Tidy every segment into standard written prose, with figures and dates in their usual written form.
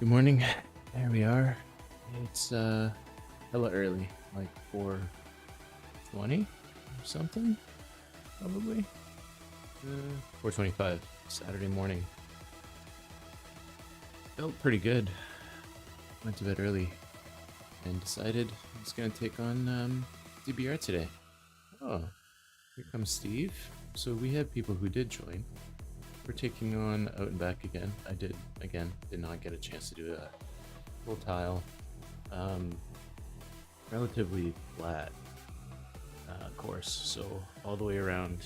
Good morning. There we are. It's hella early, like 4:20 or something, probably. 4:25, Saturday morning. Felt pretty good. Went to bed early and decided I was gonna take on DBR today. Oh, here comes Steve. So we have people who did join. We're taking on Out and Back again. I did not get a chance to do a full tile. Relatively flat course, so all the way around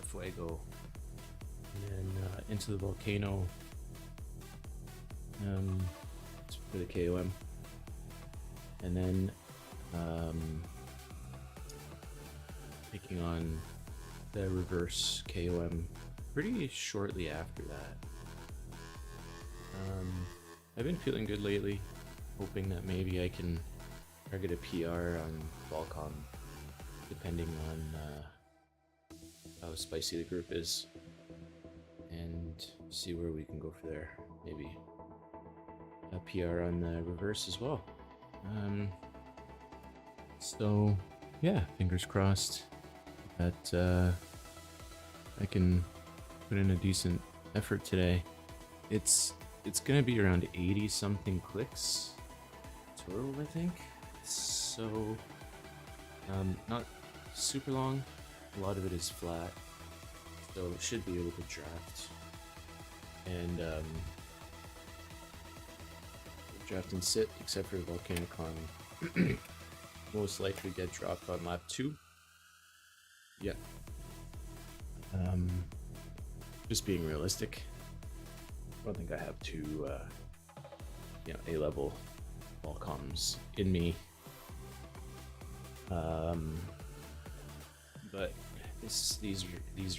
Fuego, and then into the volcano for the KOM, and then taking on the reverse KOM pretty shortly after that. I've been feeling good lately, hoping that maybe I can target a PR on VolKom, depending on how spicy the group is, and see where we can go from there. Maybe a PR on the reverse as well. So yeah, fingers crossed that I can put in a decent effort today. It's gonna be around 80 something clicks total, I think. So not super long. A lot of it is flat, so it should be able to draft and draft and sit, except for volcanic KOM. Most likely get dropped on lap 2. Yeah. Just being realistic, I don't think I have two A-level VolKoms in me. But these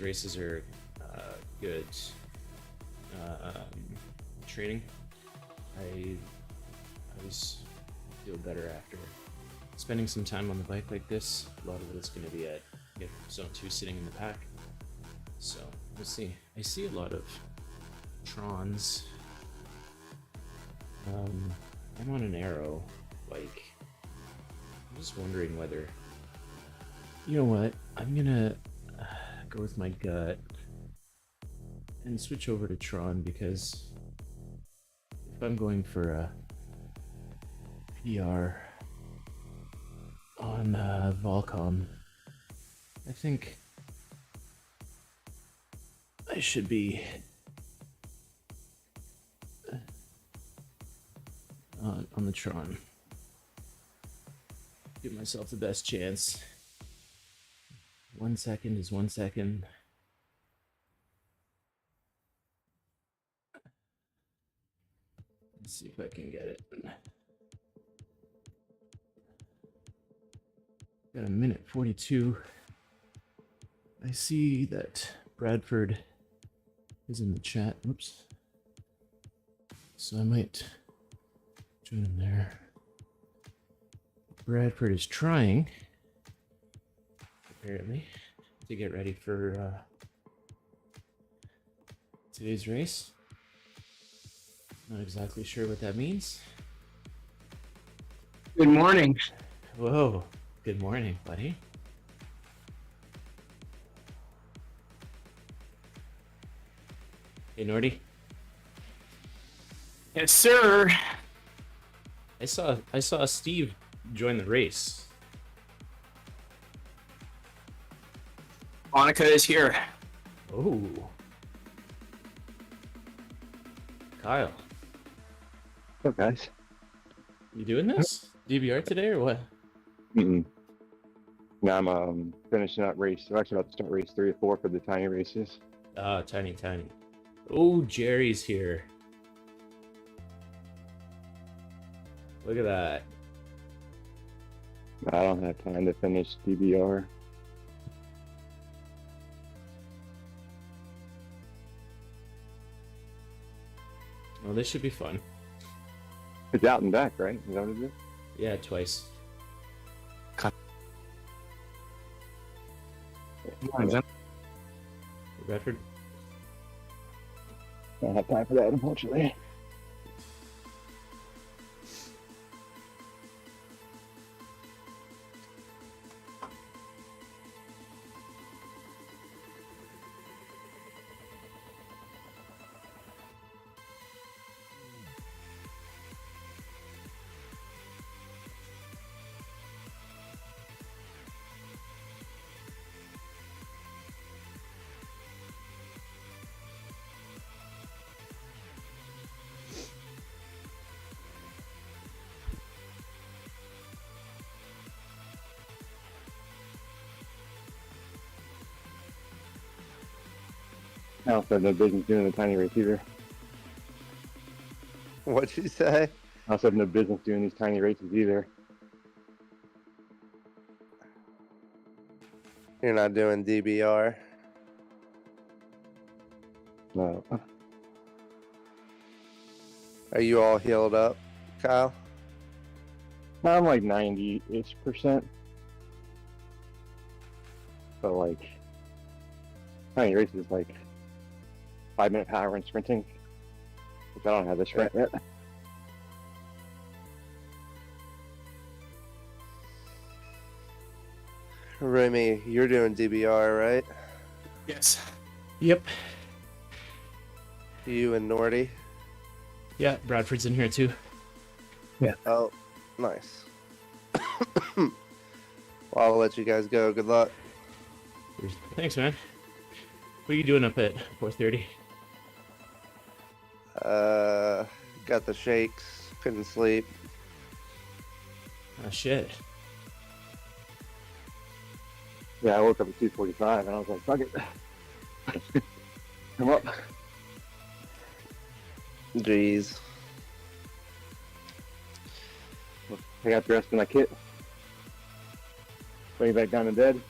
races are good training. I always feel better after spending some time on the bike like this. A lot of it is going to be at zone 2 sitting in the pack. So we'll see. I see a lot of Trons. I'm on an arrow bike. I'm just wondering whether, you know what, I'm gonna go with my gut and switch over to Tron, because if I'm going for a PR on VolKom, I think I should be on the Tron. Give myself the best chance. 1 second is 1 second. Let's see if I can get it. Got a minute 42. I see that Bradford is in the chat. Whoops. So I might join him there. Bradford is trying, apparently, to get ready for today's race. Not exactly sure what that means. Good morning. Whoa, good morning, buddy. Hey, Nordy. Yes, sir. I saw Steve join the race. Monica is here. Oh, Kyle, What's up, guys? you doing this DBR today or what? Now I'm finishing up race. I'm actually about to start race 3 or 4 for the tiny races. Ah, tiny. Oh, Jerry's here. Look at that. I don't have time to finish DBR. Well, this should be fun. It's out and back, right? Is that what it is? Yeah, twice. Bradford? I don't have time for that, unfortunately. I also have no business doing the tiny race either. What'd you say? I also have no business doing these tiny races either. You're not doing DBR. No. Are you all healed up, Kyle? I'm like 90-ish%. But like, tiny races is like 5-minute power and sprinting, which I don't have the sprint yet. Remy, you're doing DBR, right? Yes. Yep. You and Nordy? Yeah, Bradford's in here too. Oh, nice. Well, I'll let you guys go. Good luck. Thanks, man. What are you doing up at 4:30? Got the shakes. Couldn't sleep. Oh, shit. Yeah, I woke up at 2:45 and I was like, fuck it. Come up. Jeez. I got the rest of my kit. Lay back down in bed.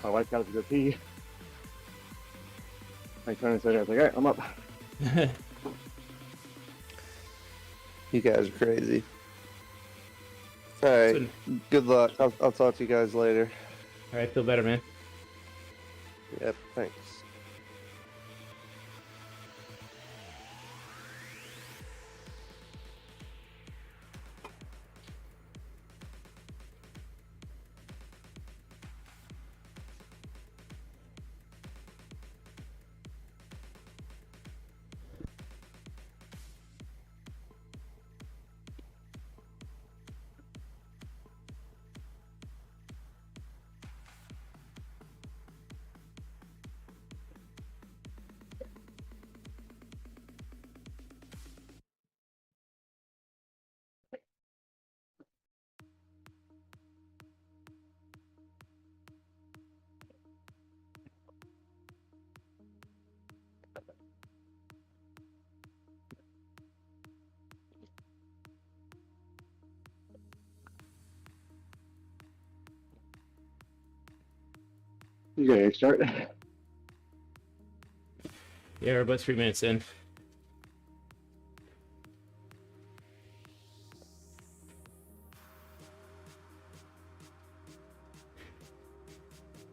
My wife got to go pee. I turned and said, I was like, all right, I'm up. You guys are crazy. All right. Good luck. I'll talk to you guys later. All right, feel better, man. Yep. Thanks. You gotta start. Yeah, we're about 3 minutes in.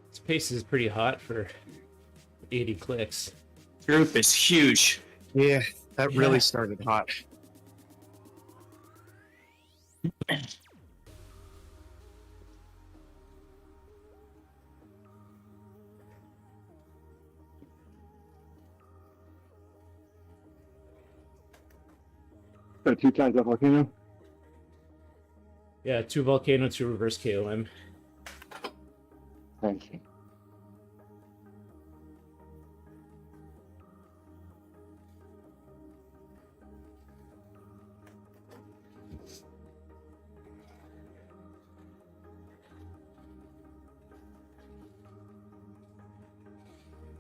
This pace is pretty hot for 80 clicks. Group is huge. Yeah, that Yeah. really started hot. So 2 times up volcano. Yeah, 2 volcano, 2 reverse KOM. Thank you.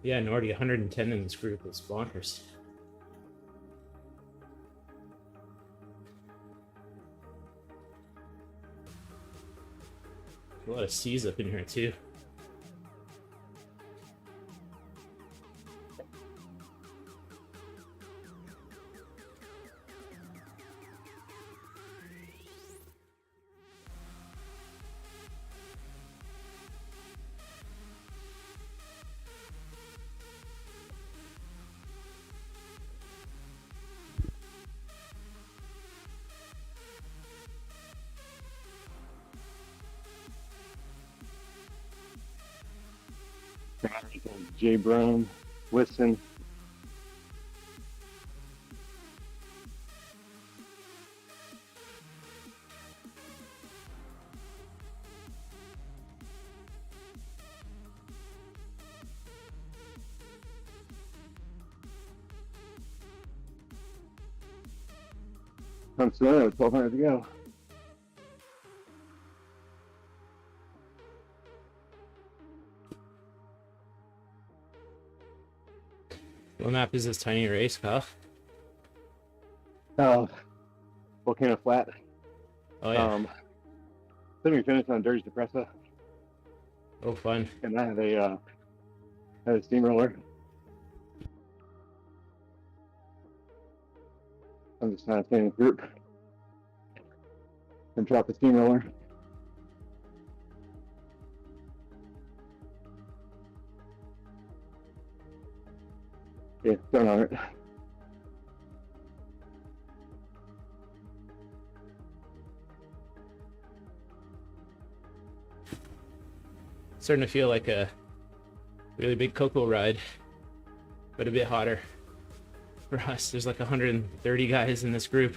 Yeah, and already 110 in this group is bonkers. A lot of C's up in here too. Jay Brown, Wilson. I'm still 1,200 to go. What map is this tiny race, Kyle? Volcano Flat. Oh yeah. Semi-finished on Dirge Depressa, Oh fun. and I had a steamroller. I'm just trying to stay in the group and drop the steamroller. Yeah, done on it. Starting to feel like a really big cocoa ride, but a bit hotter for us. There's like 130 guys in this group.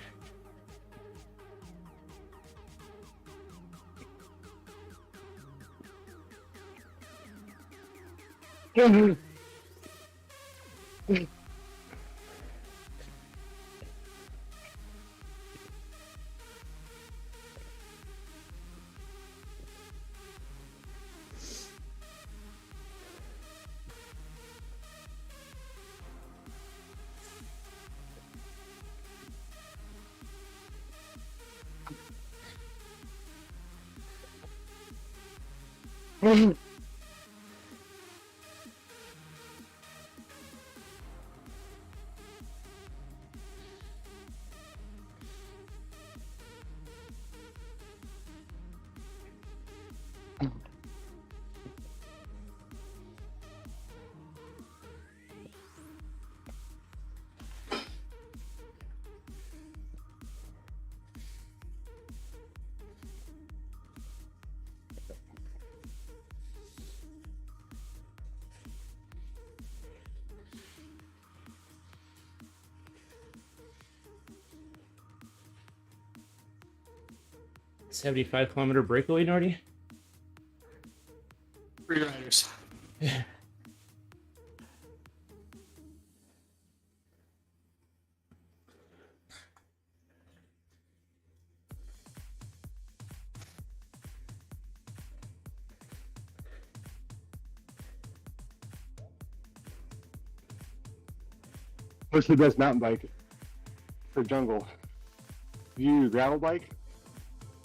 $75-kilometer breakaway, Nordy? Free riders. What's the best mountain bike for jungle? Do you use gravel bike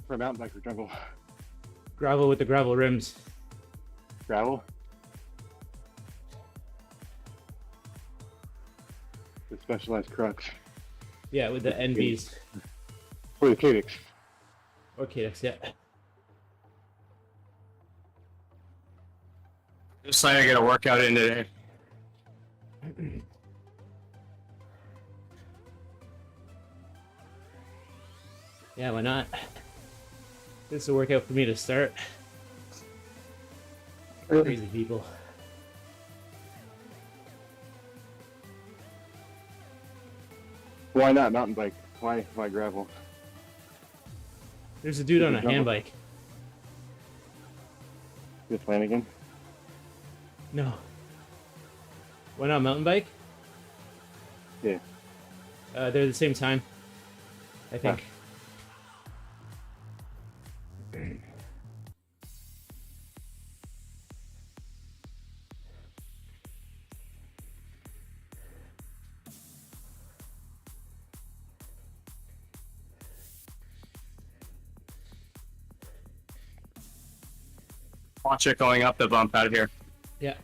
or a mountain bike for jungle? Gravel with the gravel rims. Gravel? The specialized crux. Yeah, with the NVs. Or the Cadix. Or KX, yeah. Just like I got a workout in today. Yeah, why not? This is a workout for me to start. Crazy people. Why not mountain bike? Why gravel? There's a dude on a hand bike. This Flanagan? No. Why not mountain bike? Yeah. They're the same time, I think. Watch it going up the bump out of here. Yeah.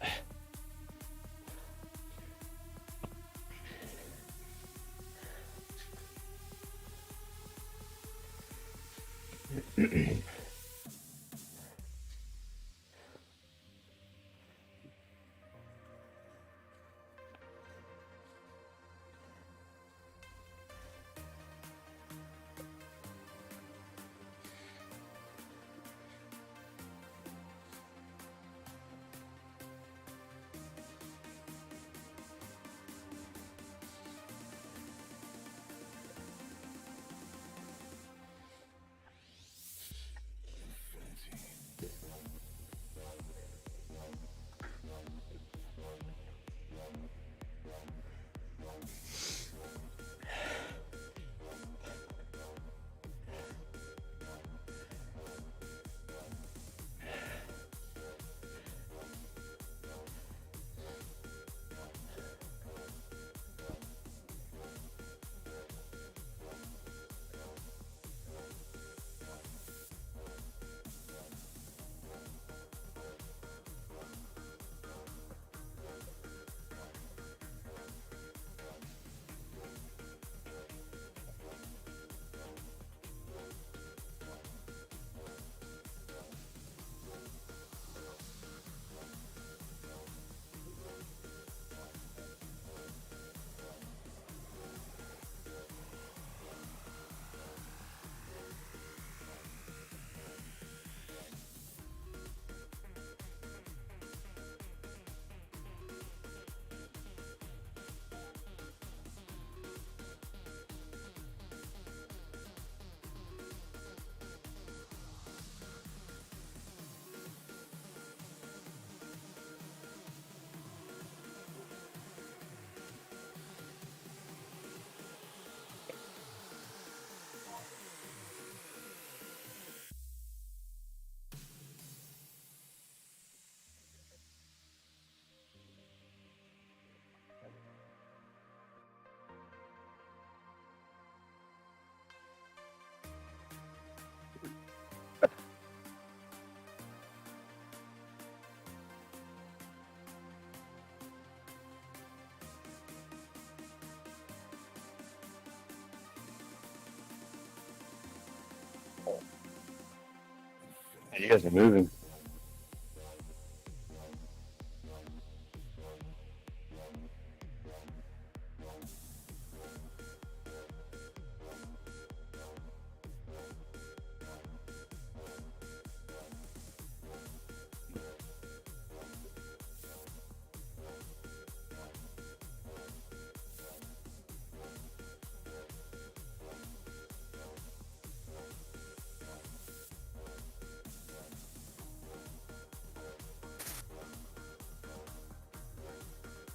And you guys are moving.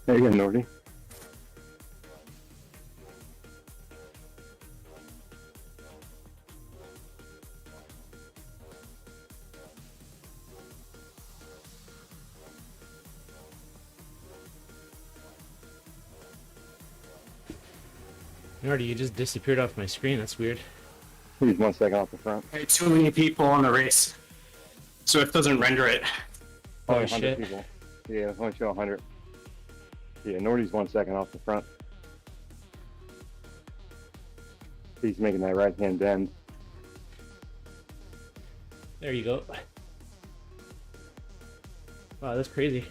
There you go, Nordy. Nardi, you just disappeared off my screen. That's weird. He's 1 second off the front. Hey, too many people on the race. Swift doesn't render it. Oh, Only 100 shit. people. Yeah, only show 100. Yeah, Nordy's 1 second off the front. He's making that right-hand bend. There you go. Wow, that's crazy.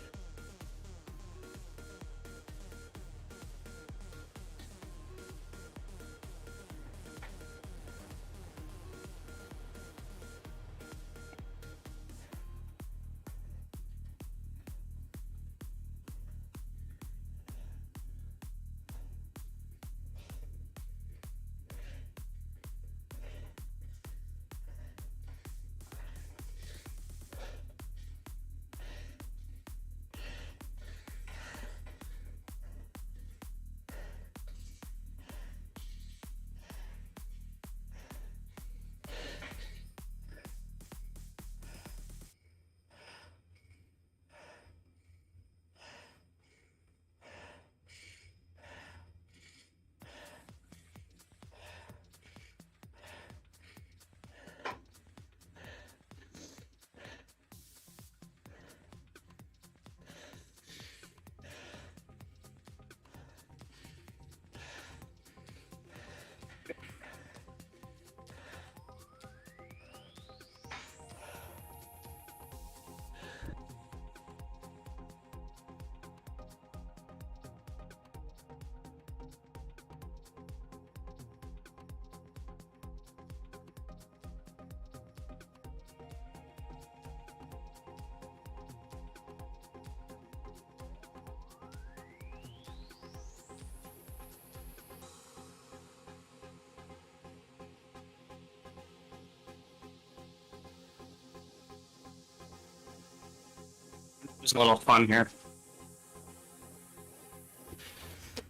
Just a little fun here.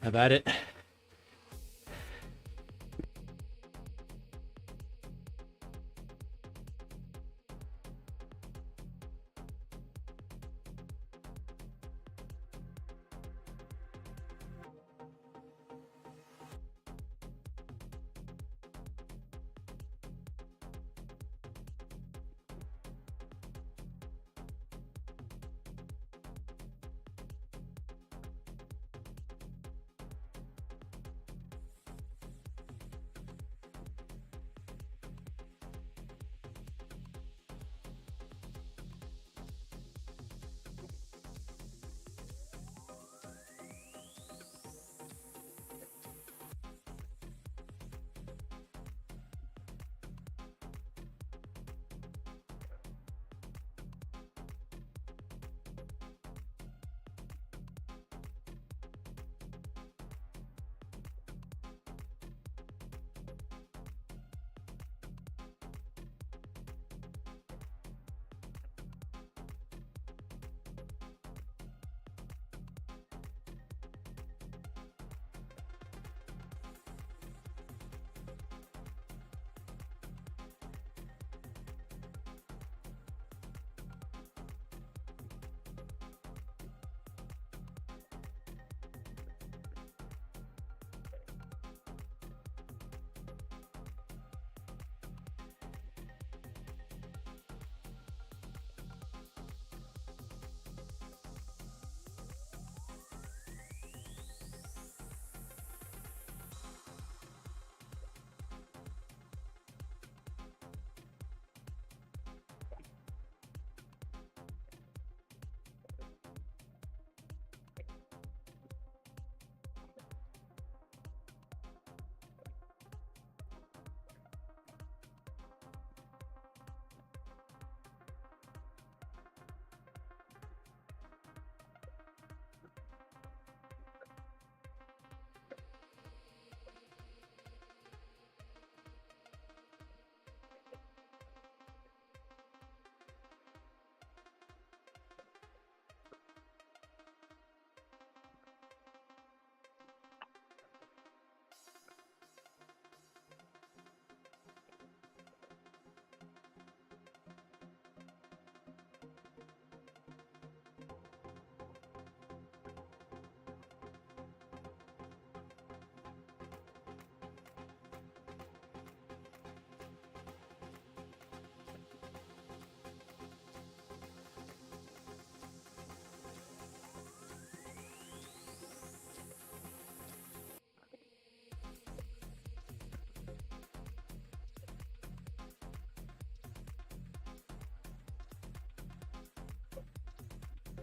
Have at it.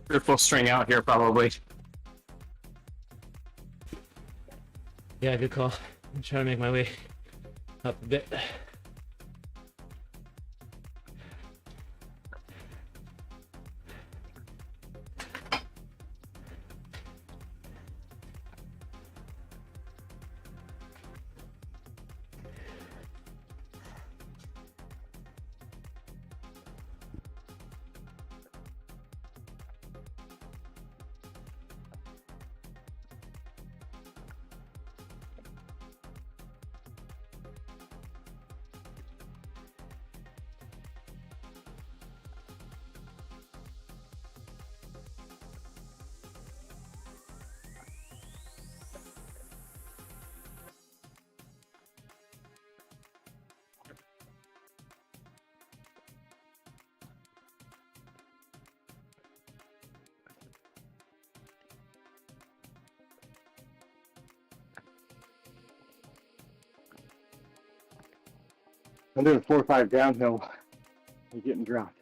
We're full string out here, probably. Yeah, good call. I'm trying to make my way up a bit. I'm doing 4 or 5 downhill. I'm getting dropped.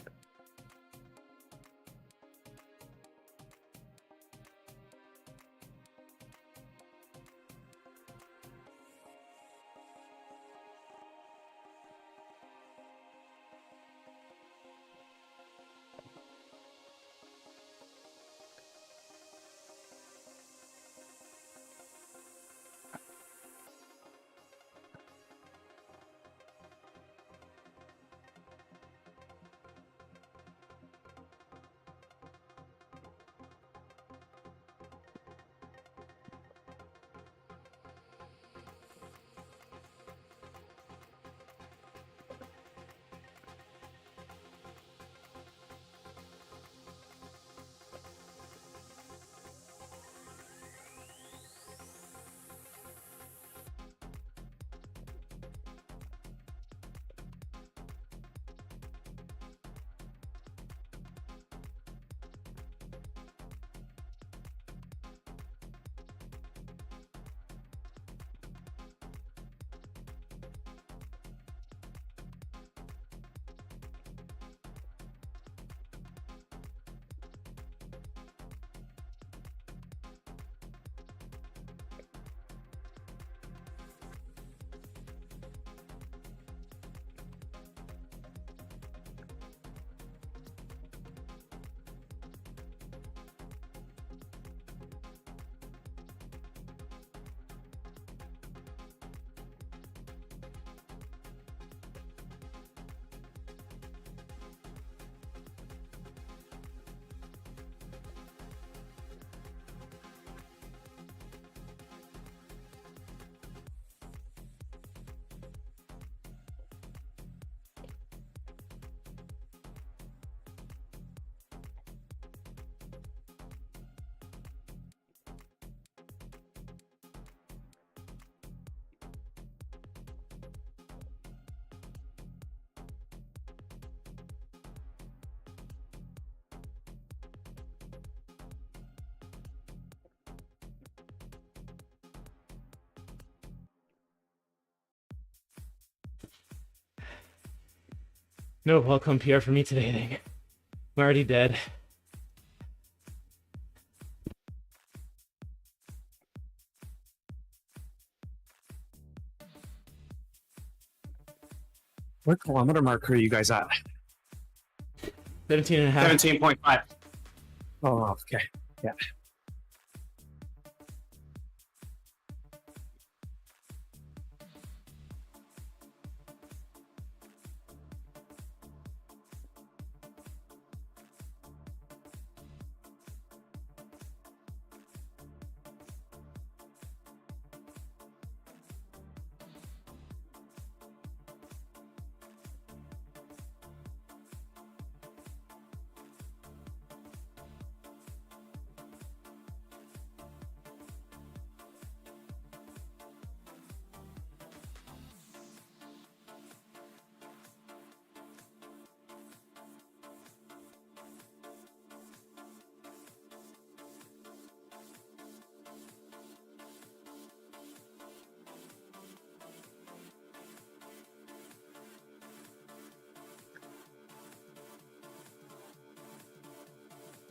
No welcome PR for me today, then. I'm already dead. What kilometer mark are you guys at? 17 and a half. 17.5. Oh, okay. Yeah.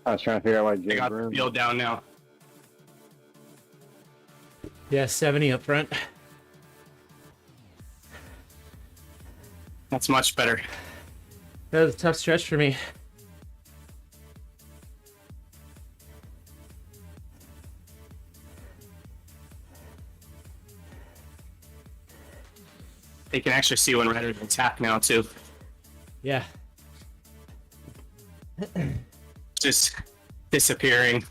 I was trying to figure out why I Jay's got the room. field down now. Yeah, 70 up front. That's much better. That was a tough stretch for me. They can actually see when ready to attack now too. Yeah. Just disappearing.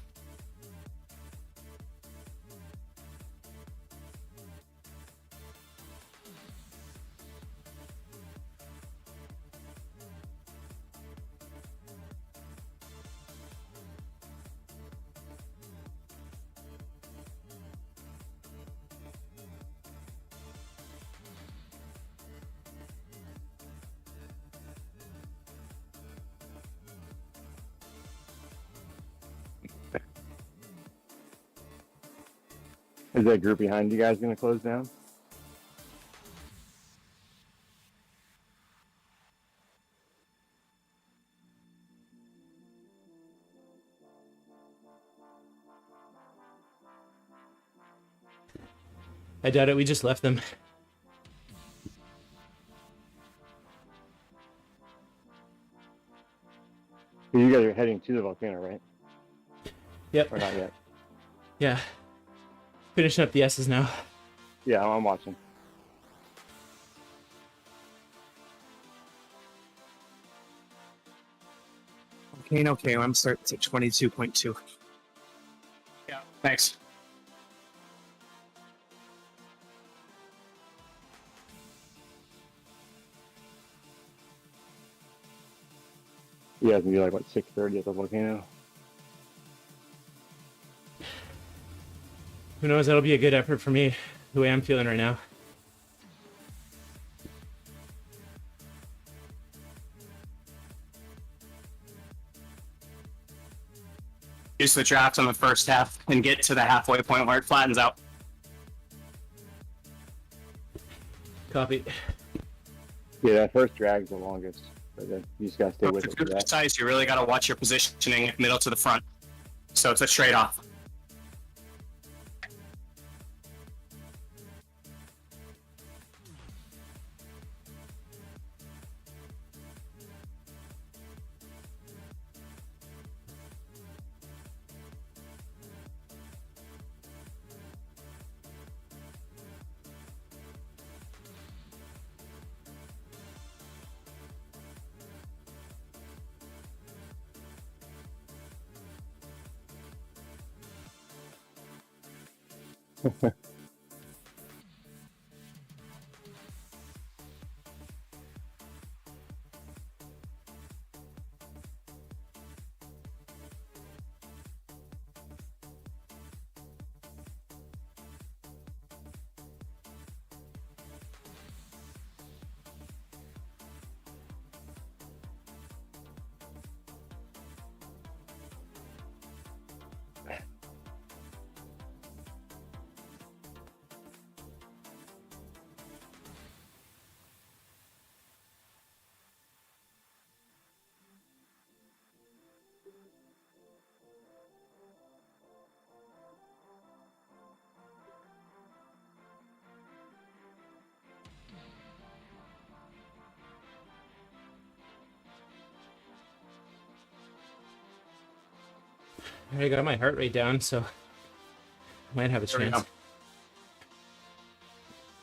Is that group behind you guys going to close down? I doubt it. We just left them. You guys are heading to the volcano, right? Yep. Or not yet? Yeah. Finishing up the S's now. Yeah, I'm watching. Volcano KOM starts at 22.2. Yeah, thanks. You guys can do like, what, 6:30 at the volcano? Who knows? That'll be a good effort for me, the way I'm feeling right now. Use the draft on the first half and get to the halfway point where it flattens out. Copy. Yeah, that first drag's the longest. But then you just got to stay with If it. you're For that. precise, you really got to watch your positioning middle to the front. So it's a trade-off. I got my heart rate down, so I might have a There we chance. go.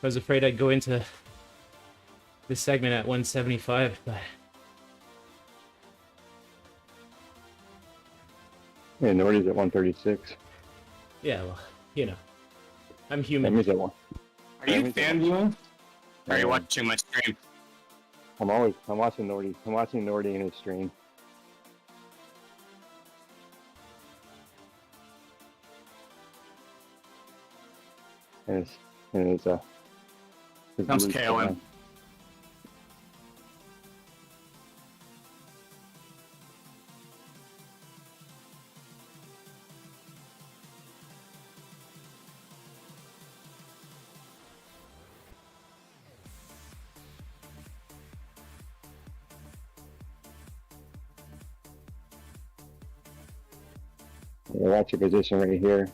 I was afraid I'd go into this segment at 175, but Yeah, Nordy's at 136. yeah, well, you know, I'm That human. means at one. Are you fan viewing? Or are you Yeah. watching my stream? I'm watching Nordy. I'm watching Nordy in his stream. And it's his Comes blue KOM. channel. Watch your position right here.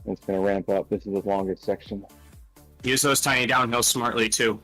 It's going to ramp up. This is the longest section. Use those tiny downhills smartly too.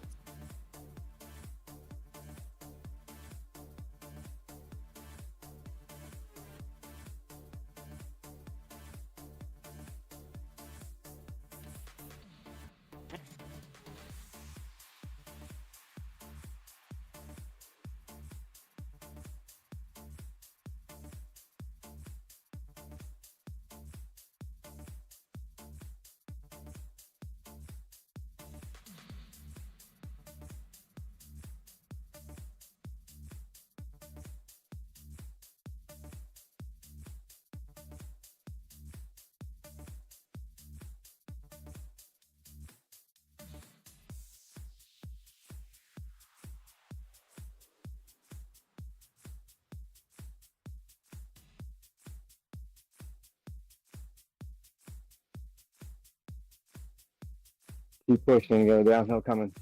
Keep pushing, go downhill coming.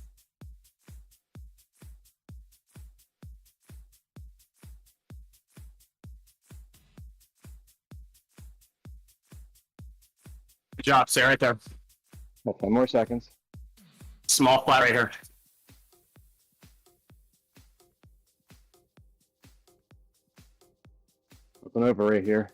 Good job, stay right there. Got 10 more seconds. Small flat right here. Open over right here.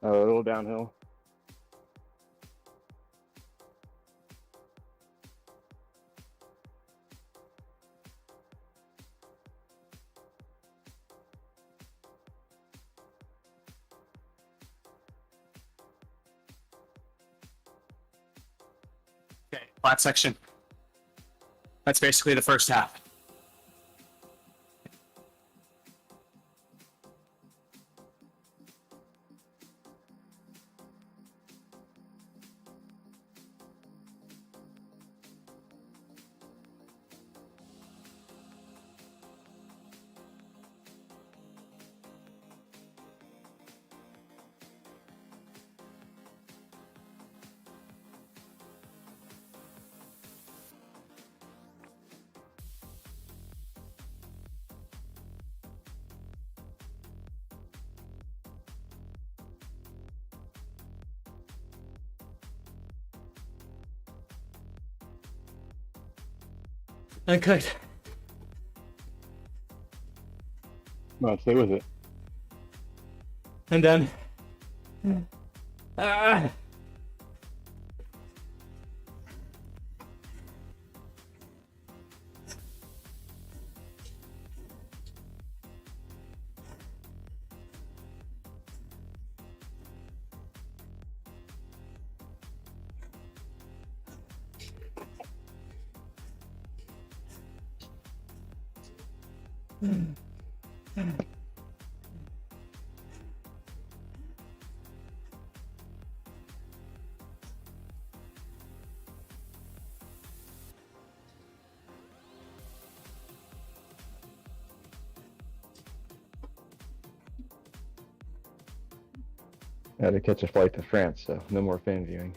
A little downhill. Okay, flat section. That's basically the first half. Uncut. No, stay with it. I'm done. Ah. I had to catch a flight to France, so no more fan viewing.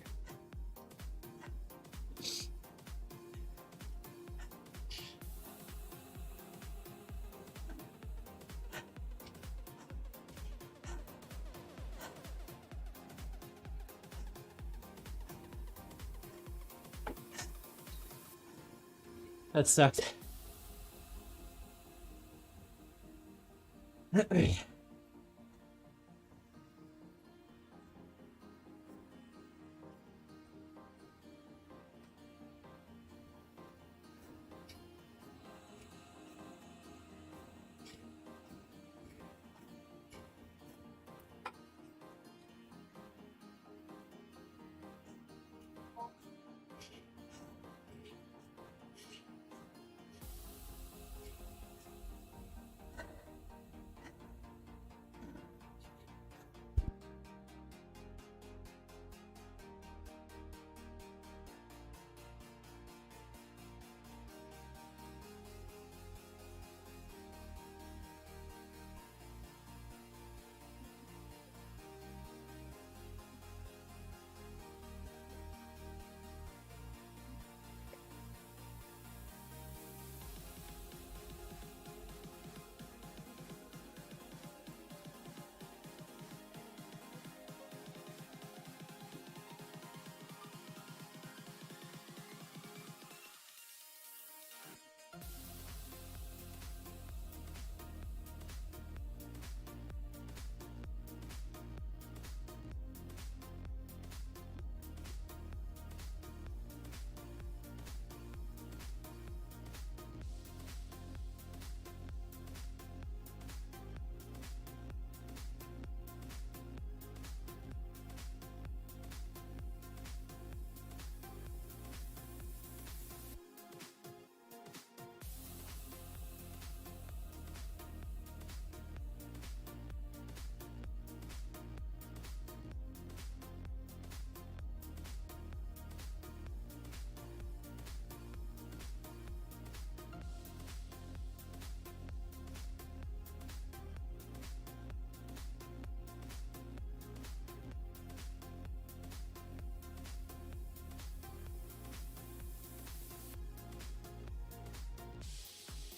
That sucked.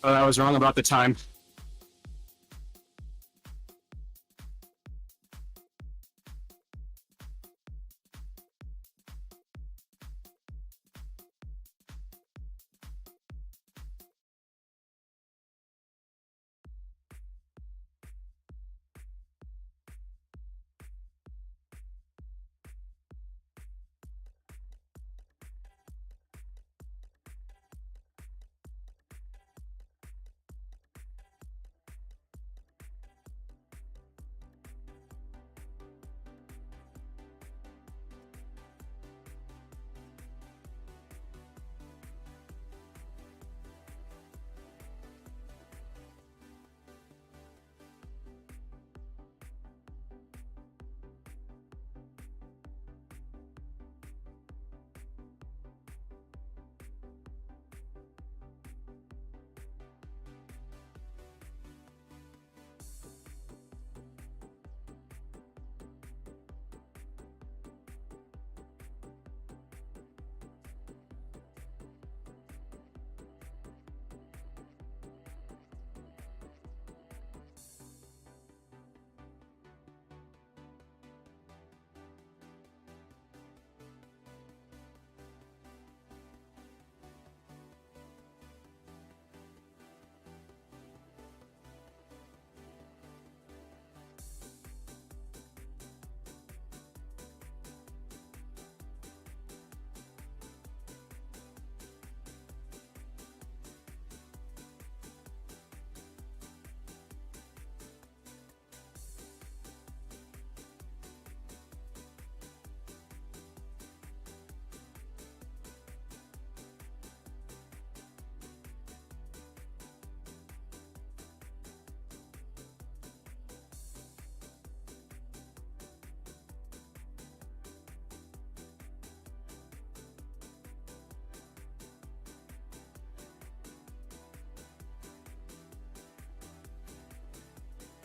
Oh, I was wrong about the time.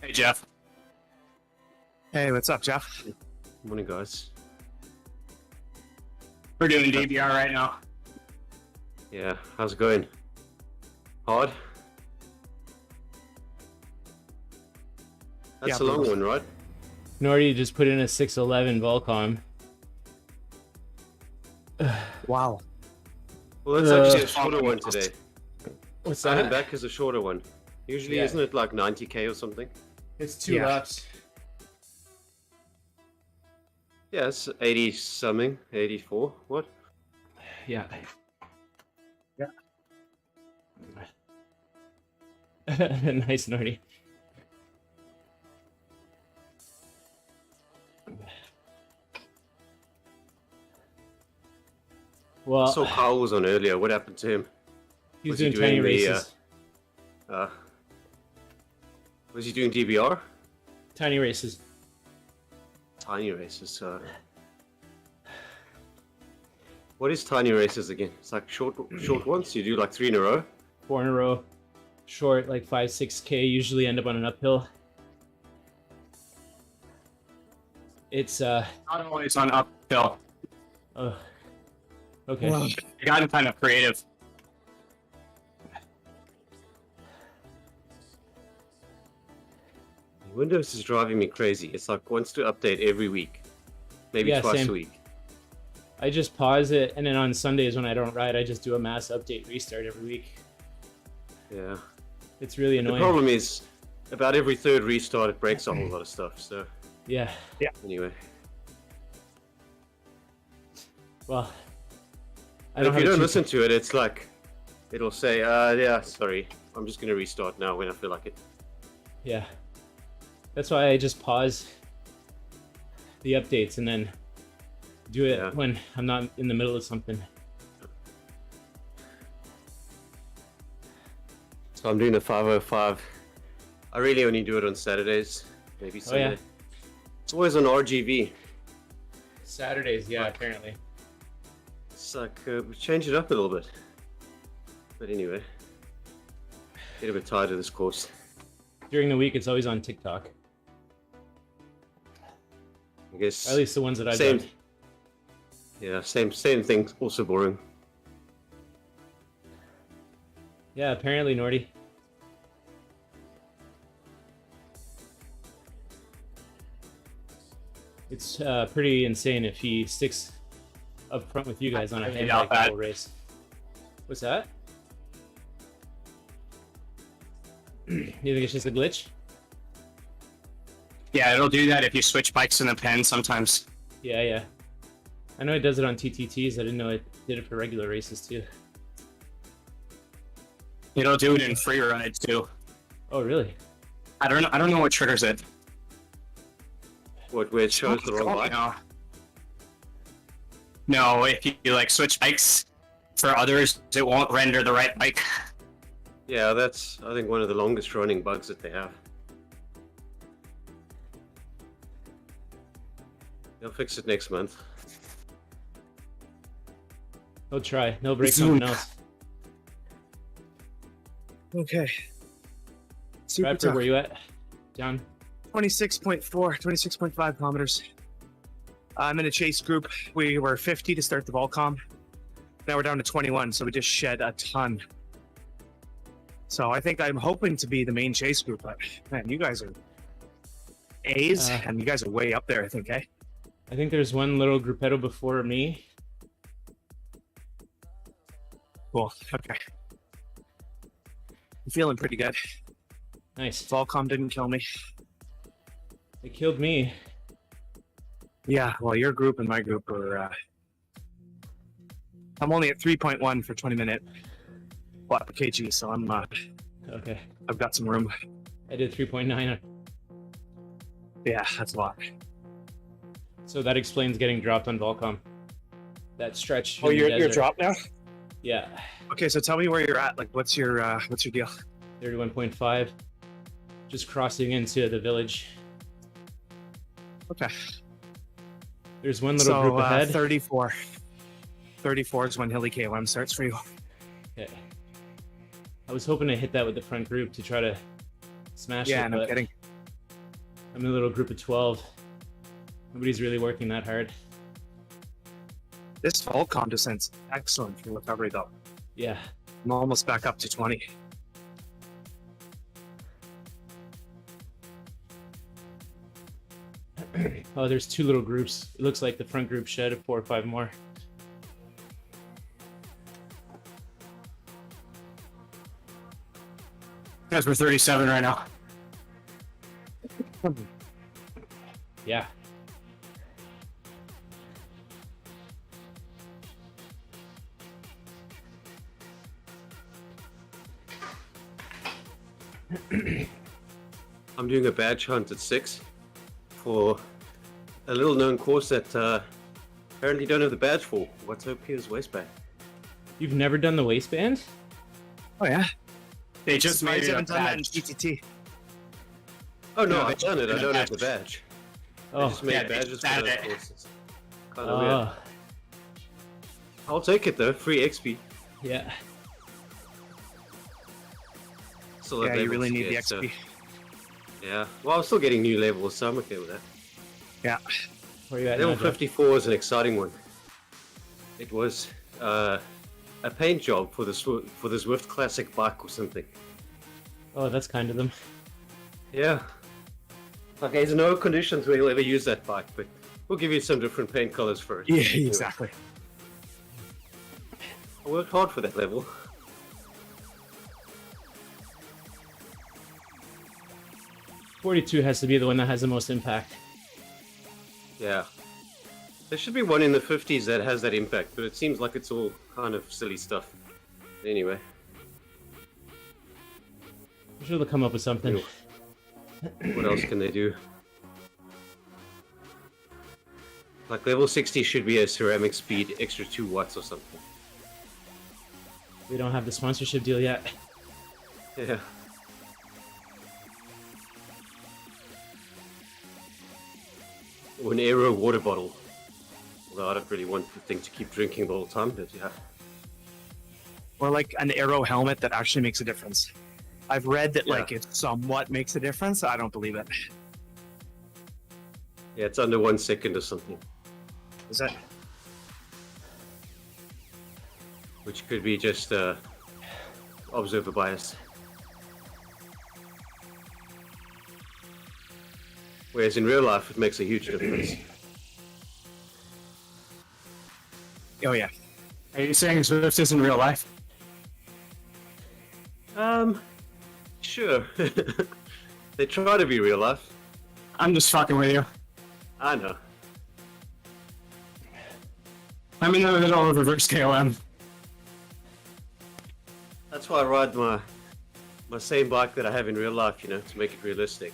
Hey, Jeff. Hey, what's up, Jeff? Morning, guys. We're doing DBR right now. Yeah, how's it going? Hard? That's Yeah, a long bro. one, right? Nordy just put in a 611 VolKom. Wow. Well, that's actually a shorter one today. What's Signing back is a shorter one. Usually, Yeah. isn't it like 90k or something? It's 2 Yeah. laps. Yeah, it's 80 something, 84. What? Yeah. Yeah. Nice, Nordy. Well, I saw Kyle was on earlier. What happened to him? he's was he doing tiny doing the, races. Was he doing DBR? Tiny races. Tiny races. What is tiny races again? It's like short ones. You do like 3 in a row. 4 in a row. Short, like 5, 6K, usually end up on an uphill. It's, Not always on uphill. oh, okay. Well, I got kind of creative. Windows is driving me crazy. It's like wants to update every week, maybe Yeah, twice same. a week. I just pause it, and then on Sundays when I don't ride, I just do a mass update restart every week. Yeah. It's really The annoying. problem is, about every third restart, it breaks a whole lot of stuff. So Yeah. anyway, Well, I and if have you a don't cheap- listen to it, it's like it'll say, "Yeah, sorry, I'm just gonna restart now when I feel like it." Yeah. That's why I just pause the updates and then do it Yeah. when I'm not in the middle of something. So I'm doing a 505. I really only do it on Saturdays, maybe Oh, yeah. Sunday. It's always on RGV. Saturdays, yeah, apparently. It's like we change it up a little bit. But anyway, get a bit tired of this course. During the week, it's always on TikTok. I guess. At least the ones that I've Same. done. Yeah, same thing. Also boring. Yeah, apparently, Nordy. It's pretty insane if he sticks up front with you guys on a I doubt handbike that. whole race. What's that? You think it's just a glitch? Yeah, it'll do that if you switch bikes in the pen sometimes. Yeah, yeah. I know it does it on TTTs. I didn't know it did it for regular races too. It'll do it in free rides too. Oh, really? I don't know what triggers it. What, where it shows the wrong bike? No, if you like switch bikes for others, it won't render the right bike. Yeah, that's, I think, one of the longest running bugs that they have. They'll fix it next month. He'll try. He'll break something else. Okay. Super Bradford, tough. where you at? Down. 26.4, 26.5 kilometers. I'm in a chase group. We were 50 to start the VolKom. Now we're down to 21, so we just shed a ton. So I think I'm hoping to be the main chase group, but man, you guys are A's, and you guys are way up there, I think, eh? I think there's one little gruppetto before me. Cool. Okay. I'm feeling pretty good. Nice. VolKom didn't kill me. It killed me. Yeah, well, your group and my group are. I'm only at 3.1 for 20-minute watt per kg, so I'm. Okay. I've got some room. I did 3.9. Yeah, that's a lot. So that explains getting dropped on VolKom. That stretch. Oh, in the you're desert. dropped now. Yeah. Okay, so tell me where you're at. Like, what's your deal? 31.5. Just crossing into the village. Okay. There's one little group ahead. 34. 34 is when Hilly KOM starts for you. Okay. I was hoping to hit that with the front group to try to smash Yeah, it, no but kidding. I'm in a little group of 12. Nobody's really working that hard. This VolKom descent's excellent for recovery, though. Yeah. I'm almost back up to 20. Oh, there's two little groups. It looks like the front group shed 4 or 5 more. Guys, we're 37 right now. Yeah. I'm doing a badge hunt at 6 for a little known course that apparently don't have the badge for. What's OP's waistband? You've never done the waistband? Oh, yeah? They just Why made you it a haven't done that in badge. GTT? Oh no, No, I've done it. I they don't have badge. the badge. I Oh, just made yeah, they badges for added those it. courses. Kind of weird. oh, I'll take it though. Free XP. yeah. Still have Yeah, you levels really to need the get, so- XP. Yeah. Well, I'm still getting new levels, so I'm okay with that. Yeah. Where you at Level now, Jeff? 54 is an exciting one. It was a paint job for the Zwift Classic bike or something. Oh, that's kind of them. Yeah. Okay, there's no conditions where you'll ever use that bike, but we'll give you some different paint colors for it. Yeah, exactly. I worked hard for that level. .42 has to be the one that has the most impact. Yeah. There should be one in the 50s that has that impact, but it seems like it's all kind of silly stuff. Anyway. I'm sure they'll come up with something. What else can they do? Like level 60 should be a ceramic speed, extra 2 watts or something. We don't have the sponsorship deal yet. Yeah. Or an aero water bottle. Although I don't really want the thing to keep drinking the whole time, but yeah. Or like an aero helmet that actually makes a difference. I've read that Yeah. like it somewhat makes a difference. I don't believe it. Yeah, it's under 1 second or something. Is that? Which could be just observer bias. Whereas in real life, it makes a huge difference. Oh yeah. Are you saying Zwift isn't real life? Sure. They try to be real life. I'm just fucking with you. I know. I'm in the middle of reverse KOM. That's why I ride my same bike that I have in real life, you know, to make it realistic.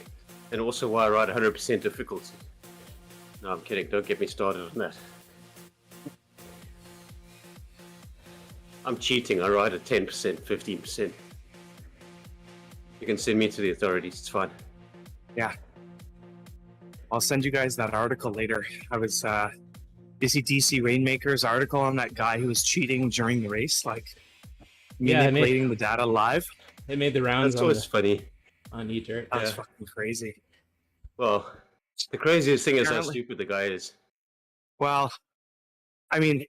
And also why I ride 100% difficulty. No, I'm kidding. Don't get me started on that. I'm cheating. I ride at 10%, 15%. You can send me to the authorities. It's fine. Yeah. I'll send you guys that article later. I was, you see DC Rainmaker's article on that guy who was cheating during the race, like manipulating the data live. It made the rounds. That's always funny. On E-Dirt. That was fucking crazy. Well, the craziest thing is how stupid the guy is. Well, I mean,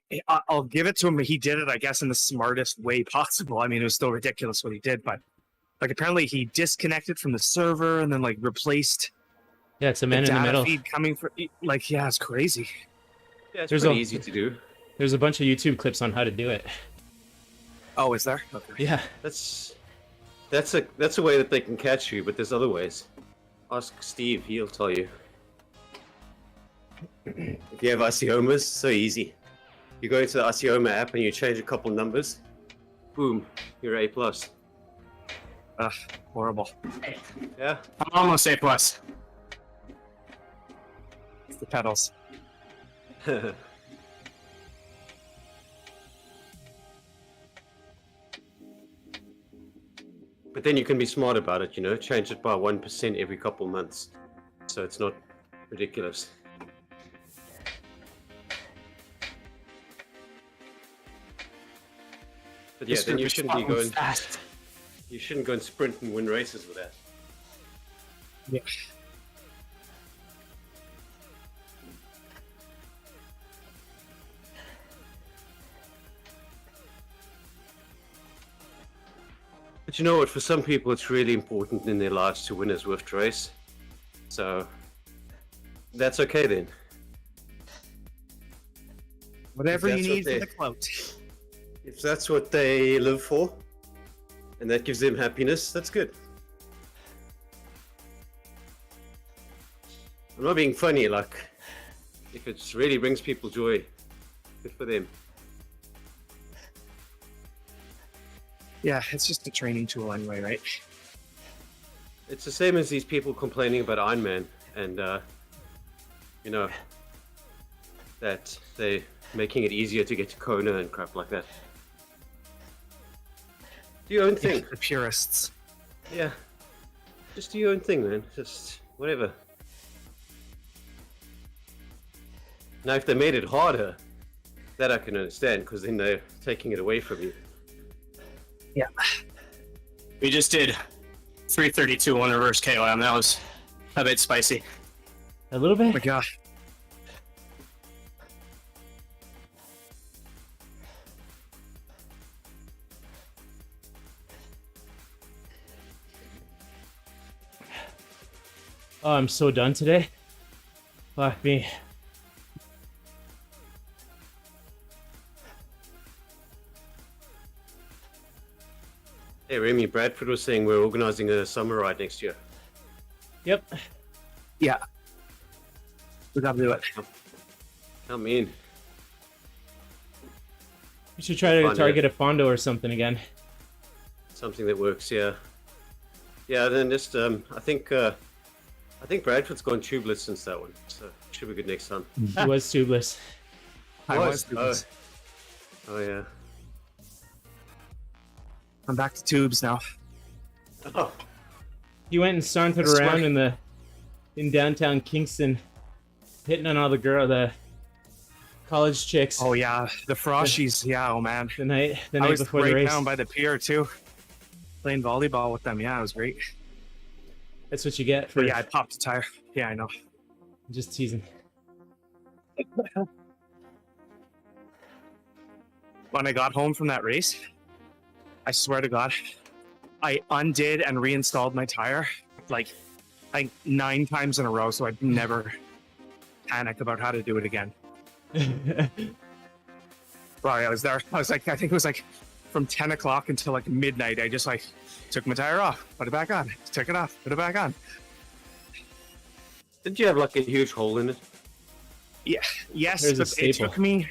I'll give it to him. He did it, I guess, in the smartest way possible. I mean, it was still ridiculous what he did, but like apparently he disconnected from the server and then like replaced. Yeah, it's a man in the middle. Feed coming for like, yeah, it's crazy. Yeah, it's pretty easy to do. There's a bunch of YouTube clips on how to do it. Oh, is there? Okay. Yeah. That's a way that they can catch you, but there's other ways. Ask Steve, he'll tell you. If you have Asiomas, so easy. You go into the Asioma app and you change a couple numbers, boom, you're A+. Ugh, horrible. Yeah? I'm almost A+. It's the pedals. But then you can be smart about it, you know? Change it by 1% every couple months. So it's not ridiculous. But yeah, then you shouldn't be going fast. You shouldn't go and sprint and win races with that. Yeah. But you know what, for some people it's really important in their lives to win a Zwift race. So that's okay then. Whatever you that's need what for the clout. If that's what they live for, and that gives them happiness, that's good. I'm not being funny, like, if it really brings people joy, good for them. Yeah, it's just a training tool anyway, right? It's the same as these people complaining about Iron Man, and, you know, that they're making it easier to get to Kona and crap like that. Do your own thing. The purists. Yeah. Just do your own thing, man. Just whatever. Now, if they made it harder, that I can understand, because then they're taking it away from you. Yeah. We just did 332 on reverse KOM. That was a bit spicy. A little bit? Oh my god. Oh, I'm so done today. Fuck me. Hey, Remy, Bradford was saying we're organizing a summer ride next year. Yep. Yeah. We gotta do it. Come in. We should try to target a Fondo or something again. Something that works, yeah. Yeah, then just, I think Bradford's gone tubeless since that one, so should be good next time. He was tubeless. I was. Oh yeah. I'm back to tubes now. Oh, He went and sauntered I swear. around in downtown Kingston, hitting on all the college chicks. Oh yeah, the froshies. Yeah, oh man. the night I was before the right race. down by the pier too, playing volleyball with them. Yeah, it was great. That's what you get for But yeah, I popped a tire. Yeah, I know. just teasing. When I got home from that race, I swear to God, I undid and reinstalled my tire like 9 times in a row, so I'd never panic about how to do it again. I was there. I was like, I think it was like from 10 o'clock until like midnight. I just like took my tire off, put it back on, took it off, put it back on. Didn't you have like a huge hole in it? Yeah, yes, There's a but it staple. took me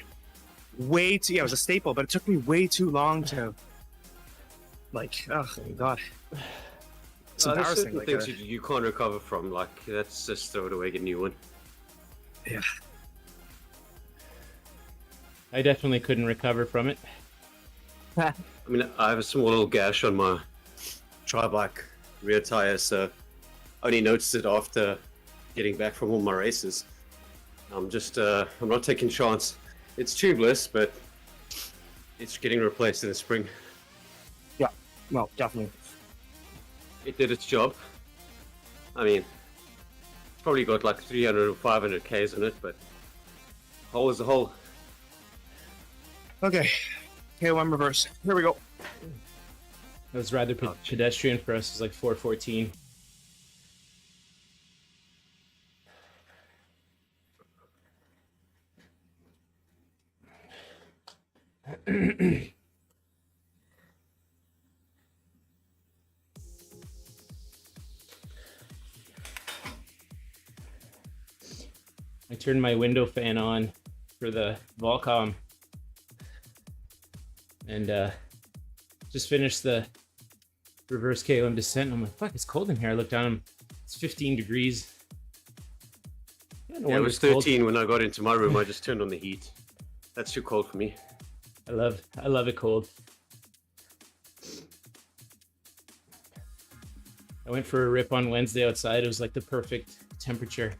way too. Yeah, it was a staple, but it took me way too long to. Like, oh my god, it's There's embarrassing. certain Like, things you can't recover from. Like, that's just throw it away, get a new one. yeah, I definitely couldn't recover from it. I mean, I have a small little gash on my tri-bike rear tire, so I only noticed it after getting back from all my races. I'm not taking chance. It's tubeless, but it's getting replaced in the spring. well, definitely. It did its job. I mean, it's probably got like 300 or 500 Ks in it, but hole is a hole. Okay, KOM reverse. Here we go. It was rather pedestrian for us. It was like 414. I turned my window fan on for the VolKom and just finished the reverse KOM descent. I'm like, fuck, it's cold in here. I looked down, it's 15 degrees. Yeah, no Yeah, it wonder was it's cold. 13 when I got into my room. I just turned on the heat. That's too cold for me. I love it cold. I went for a rip on Wednesday outside. It was like the perfect temperature.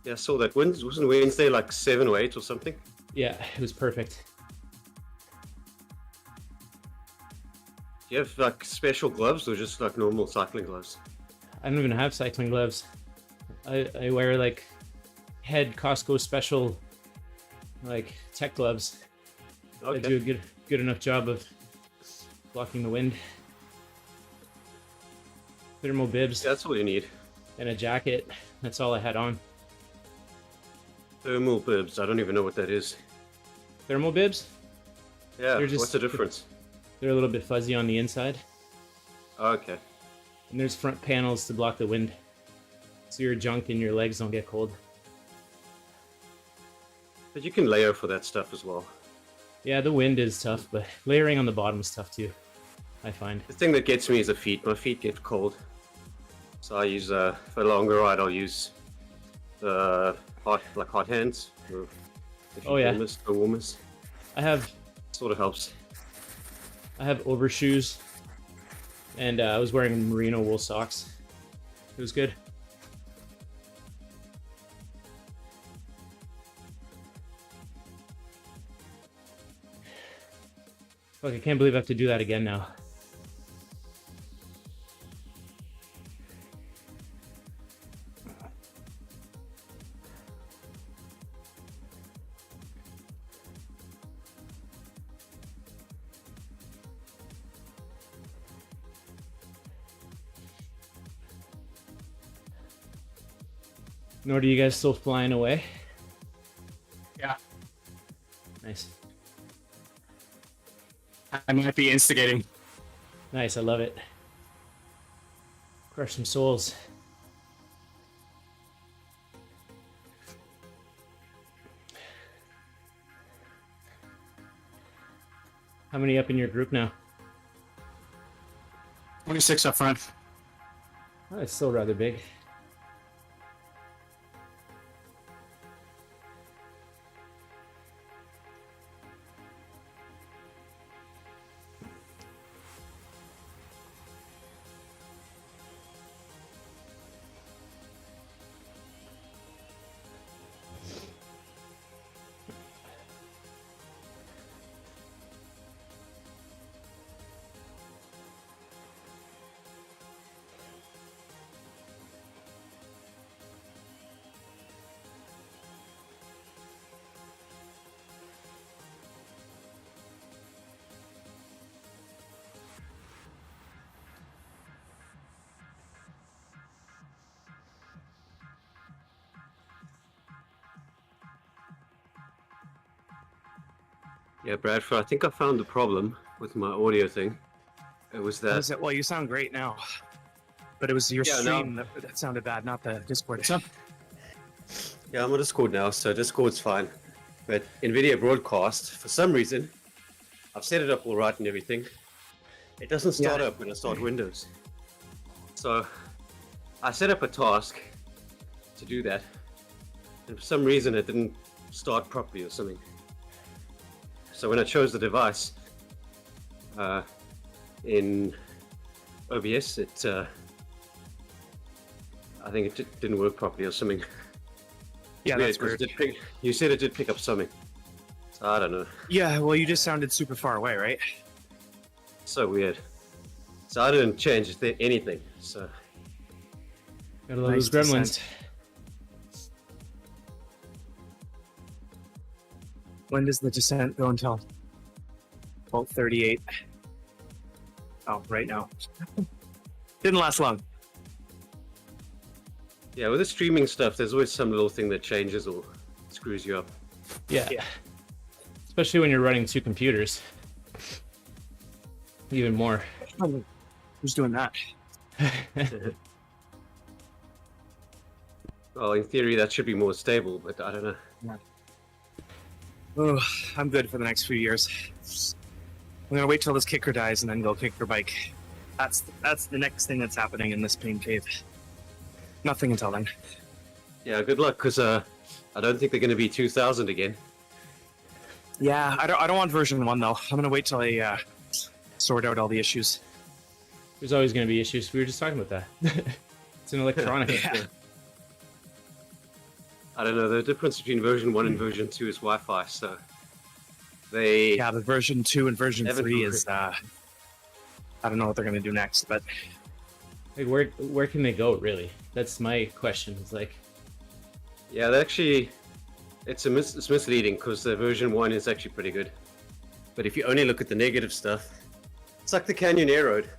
Yeah, I saw that. Wasn't Wednesday like 7 or 8 or something? Yeah, it was perfect. Do you have like special gloves or just like normal cycling gloves? I don't even have cycling gloves. I wear like head Costco special like tech gloves. Okay. They do a good enough job of blocking the wind. Thermal bibs That's all you need. and a jacket. That's all I had on. Thermal bibs. I don't even know what that is. Thermal bibs? Yeah, They're just- what's the difference? They're a little bit fuzzy on the inside. Okay. And there's front panels to block the wind. So your junk and your legs don't get cold. But you can layer for that stuff as well. Yeah, the wind is tough, but layering on the bottom is tough too, I find. The thing that gets me is the feet. My feet get cold. So I use, for a longer ride, I'll use the hot hands. Or the Oh, yeah. warmers. I have Sort of helps. overshoes, and I was wearing merino wool socks. It was good. Fuck, I can't believe I have to do that again now. Nor do you guys still flying away? Yeah. Nice. I might be instigating. Nice, I love it. Crush some souls. How many up in your group now? 26 up front. Oh, it's still rather big. Yeah, Bradford, I think I found the problem with my audio thing. It was What that. is it? Well, you sound great now. But it was your Yeah, stream that sounded bad, not the Discord. Yeah, I'm on Discord now, so Discord's fine. But NVIDIA Broadcast, for some reason, I've set it up all right and everything. It doesn't start up when I start Windows. So I set up a task to do that, and for some reason it didn't start properly or something. So when I chose the device in OBS, I think it didn't work properly or something. Yeah, that's weird. You said it did pick up something. So I don't know. Yeah, well, you just sounded super far away, right? So weird. So I didn't change anything. So Gotta love Nice those gremlins. descent. When does the descent go until? 12:38. Oh, right now. Didn't last long. yeah, with the streaming stuff, there's always some little thing that changes or screws you up. Yeah. Yeah. Especially when you're running 2 computers. Even more. Who's doing that? Well, in theory, that should be more stable, but I don't know. Oh, I'm good for the next few years. I'm gonna wait till this kicker dies and then go kick for bike. That's the next thing that's happening in this pain cave. Nothing until then. Yeah, good luck, because I don't think they're going to be 2000 again. Yeah, I don't want version 1 though. I'm gonna wait till I sort out all the issues. There's always going to be issues. We were just talking about that. It's an electronic. Yeah. I don't know. The difference between version 1 and version 2 is Wi-Fi, so they... Yeah, the version 2 and version Haven't 3 is I don't know what they're gonna do next, but Like, where can they go, really? That's my question. It's like, Yeah, they actually... It's misleading, because the version 1 is actually pretty good. But if you only look at the negative stuff, it's like the Canyon Air Road.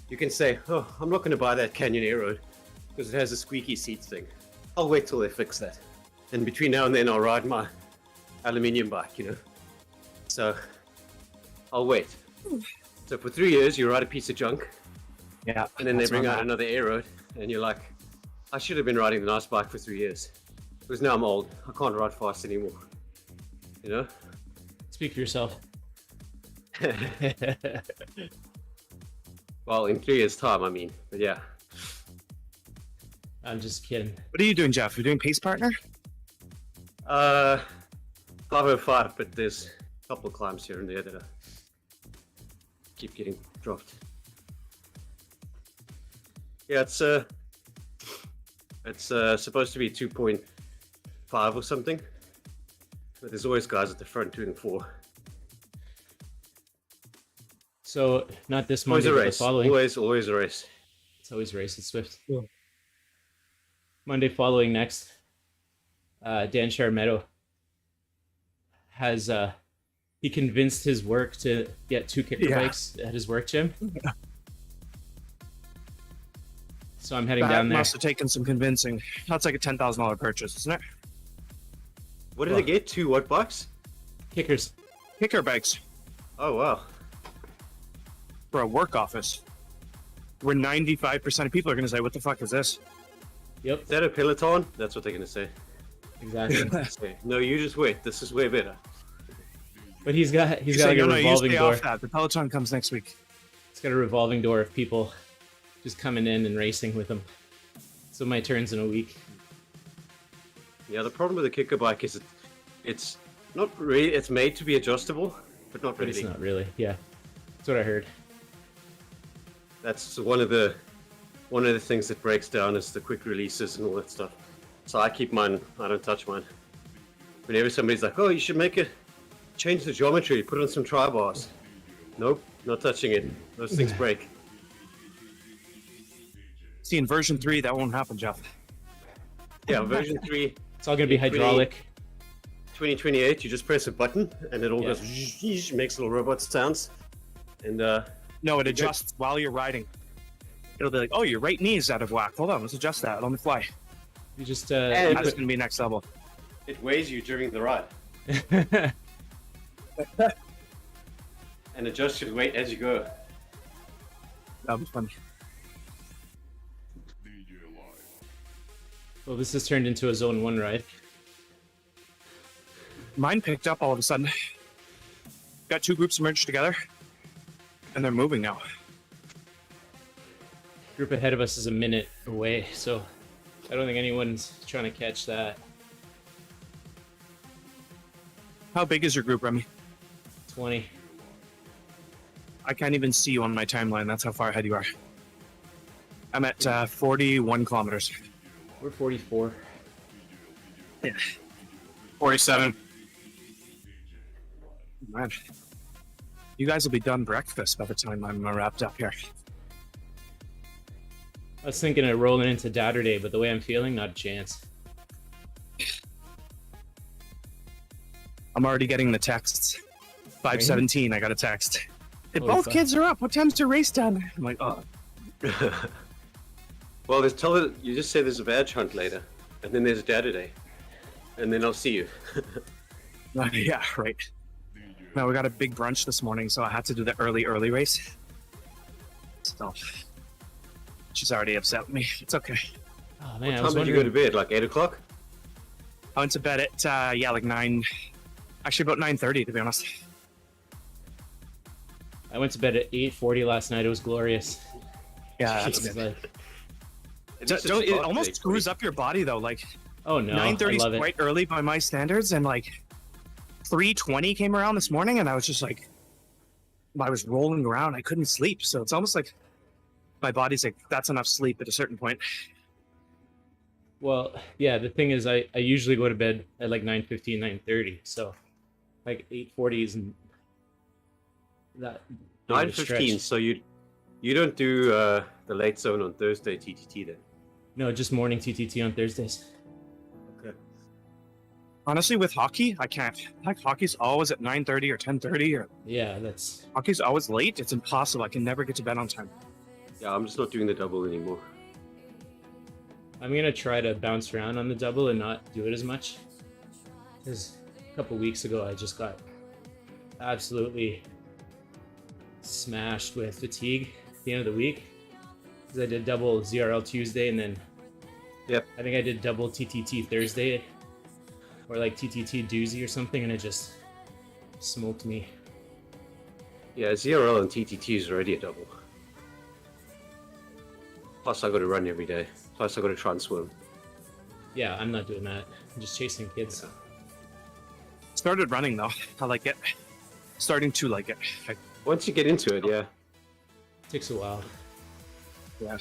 You can say, oh, I'm not going to buy that Canyon Air Road because it has a squeaky seats thing. I'll wait till they fix that. And between now and then, I'll ride my aluminium bike, you know. So, I'll wait. So for 3 years, you ride a piece of junk, yeah. and then they that's bring where out I'm at. another Air Road, and you're like, I should have been riding the nice bike for 3 years. Because now I'm old. I can't ride fast anymore. You know? speak for yourself. Well, in 3 years' time, I mean. But yeah. I'm just kidding. What are you doing, Jeff? You're doing Pace Partner? 505, but there's a couple of climbs here and there that keep getting dropped. Yeah, it's supposed to be 2.5 or something, but there's always guys at the front doing 4. So, not this Always Monday, a but the race. following. Always a race. It's always a race at Zwift. Yeah. Monday following next, Dan Sharmetto has he convinced his work to get 2 kicker Yeah. bikes at his work gym. So I'm heading That down there. must have taken some convincing. That's like a $10,000 purchase, isn't it? What did they get? 2 what bikes? Kickers. Kicker bikes Oh wow. for a work office, where 95% of people are going to say, "What the fuck is this?" Yep, Is that a Peloton? That's what they're gonna say. exactly. Say, no, you just wait. This is way better. But he's got You like say, a "No, you revolving stay door. off that. The Peloton comes next week." It's got a revolving door of people just coming in and racing with him. So my turn's in a week. Yeah, the problem with the kicker bike is it's not really. It's made to be adjustable, but not But really. it's not really. Yeah, that's what I heard. That's one of the things that breaks down is the quick releases and all that stuff. So I keep mine. I don't touch mine. Whenever somebody's like, "Oh, you should change the geometry, put on some tri-bars." Nope, not touching it. Those things break. See, in version 3, that won't happen, Jeff. Yeah, version 3, It's all gonna be hydraulic. 2028. You just press a button and it all Yeah. goes, makes little robot sounds, and No, it adjusts while you're riding. It'll be like, "Oh, your right knee is out of whack. Hold on, let's adjust that on the fly." You just And- That's going to be next level. it weighs you during the ride. And adjust your weight as you go. That'll be fun. Well, this has turned into a Zone 1 ride. Mine picked up all of a sudden. Got two groups merged together, and they're moving now. Group ahead of us is a minute away, so I don't think anyone's trying to catch that. How big is your group, Remy? 20. I can't even see you on my timeline. That's how far ahead you are. I'm at 41 kilometers. We're 44. Yeah. 47. Man, you guys will be done breakfast by the time I'm wrapped up here. I was thinking of rolling into Saturday, but the way I'm feeling, not a chance. I'm already getting the texts. 5:17, I got a text. Hey, Holy both fuck. kids are up. What time's the race done? I'm like, oh. Well, you just say there's a badge hunt later, and then there's a Saturday, and then I'll see you. Yeah, right. No, we got a big brunch this morning, so I had to do the early race. So, she's already upset with me. It's okay. Oh man, What I time was did you go to wondering. bed? Like 8 o'clock? I went to bed at, like 9, actually about 9:30 to be honest. I went to bed at 8:40 last night. It was glorious. Yeah, that's It's good. like, It almost screws up your body though. Like oh no, 9:30 I is love it. quite early by my standards, and like 3:20 came around this morning, and I was just like, I was rolling around. I couldn't sleep. So it's almost like my body's like, that's enough sleep at a certain point. Well, yeah, the thing is, I usually go to bed at like 9:15, 9:30. So like 8:40 isn't that big of a 9:15. stretch. So you don't do the late zone on Thursday TTT then? No, just morning TTT on Thursdays. Okay. Honestly, with hockey, I can't. Like hockey's always at 9:30 or 10:30, or Yeah, that's hockey's always late. It's impossible. I can never get to bed on time. Yeah, I'm just not doing the double anymore. I'm gonna try to bounce around on the double and not do it as much. Because a couple weeks ago, I just got absolutely smashed with fatigue at the end of the week. Because I did double ZRL Tuesday and then Yep. I think I did double TTT Thursday or like TTT doozy or something, and it just smoked me. Yeah, ZRL and TTT is already a double. Plus, I got to run every day. Plus, I got to try and swim. Yeah, I'm not doing that. I'm just chasing kids. Started running though. I like it. Starting to like it. Once you get into it, yeah. Takes a while. Yeah.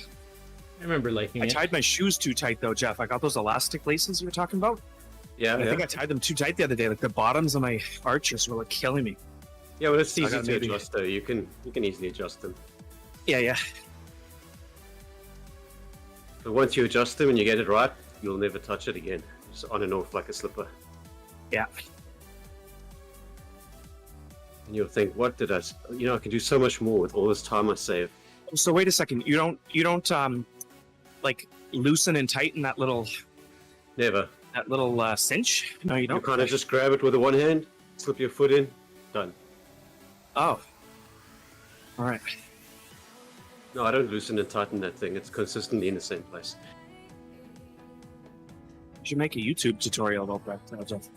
I remember liking I it. tied my shoes too tight though, Jeff. I got those elastic laces you were talking about. Yeah, And I yeah. think I tied them too tight the other day. Like the bottoms of my arches were like killing me. Yeah, well, it's I easy got to maybe- adjust though. You can easily adjust them. Yeah. But once you adjust them and you get it right, you'll never touch it again. Just on and off like a slipper. Yeah. And you'll think, what did I? I can do so much more with all this time I save. So wait a second. You don't like loosen and tighten that little Never. cinch? No, you You don't. kind of just grab it with the one hand, slip your foot in, done. Oh. All right. No, I don't loosen and tighten that thing. It's consistently in the same place. You should make a YouTube tutorial about that, Jeff.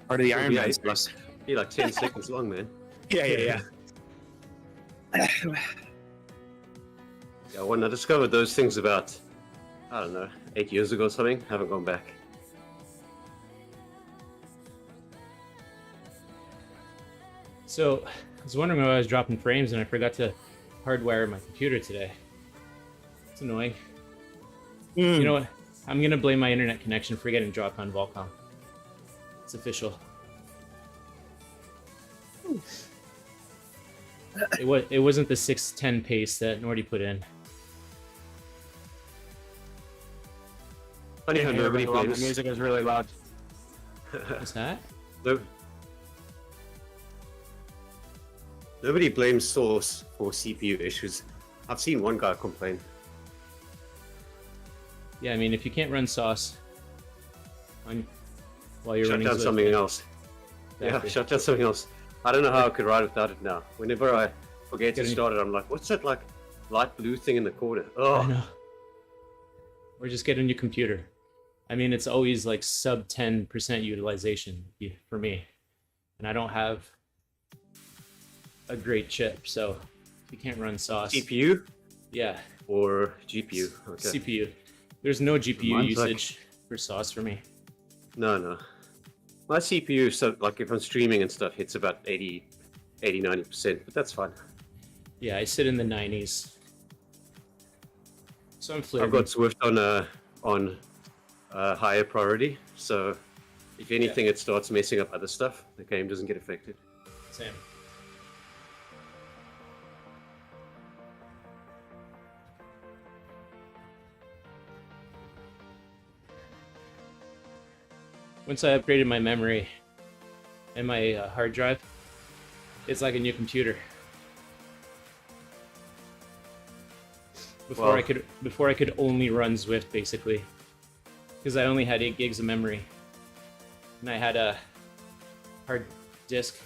Part of the It'll Iron be Man like- series. Be like 10 seconds long, man. Yeah. Yeah, when I discovered those things about, I don't know, 8 years ago or something, haven't gone back. So, I was wondering why I was dropping frames and I forgot to hardwire my computer today. It's annoying. You know what? I'm gonna blame my internet connection for getting dropped on VolKom. It's official. It wasn't the 610 pace that Nordy put in. Funny how nobody blames. music is really loud. What's that? No- Nobody blames Source for CPU issues. I've seen one guy complain. Yeah, I mean, if you can't run sauce on while you're Shut running down Zwift, something else. Yeah, exactly. shut down something else. I don't know how I could ride without it now. Whenever I forget to Getting- start it, I'm like, what's that like light blue thing in the corner? I Oh, know. Or just get a new computer. I mean, it's always like sub 10% utilization for me. And I don't have a great chip, so you can't run sauce. CPU Yeah, or GPU? Okay. CPU. There's no GPU Mine's like- usage for sauce for me. No. My CPU, so like if I'm streaming and stuff, hits about 90%, but that's fine. Yeah, I sit in the 90s. So I'm flirting. I've got Zwift on higher priority, so if anything, it starts messing up other stuff. The game doesn't get affected. Same. Once I upgraded my memory and my hard drive, it's like a new computer. Before I could only run Zwift basically, because I only had 8 gigs of memory, and I had a hard disk,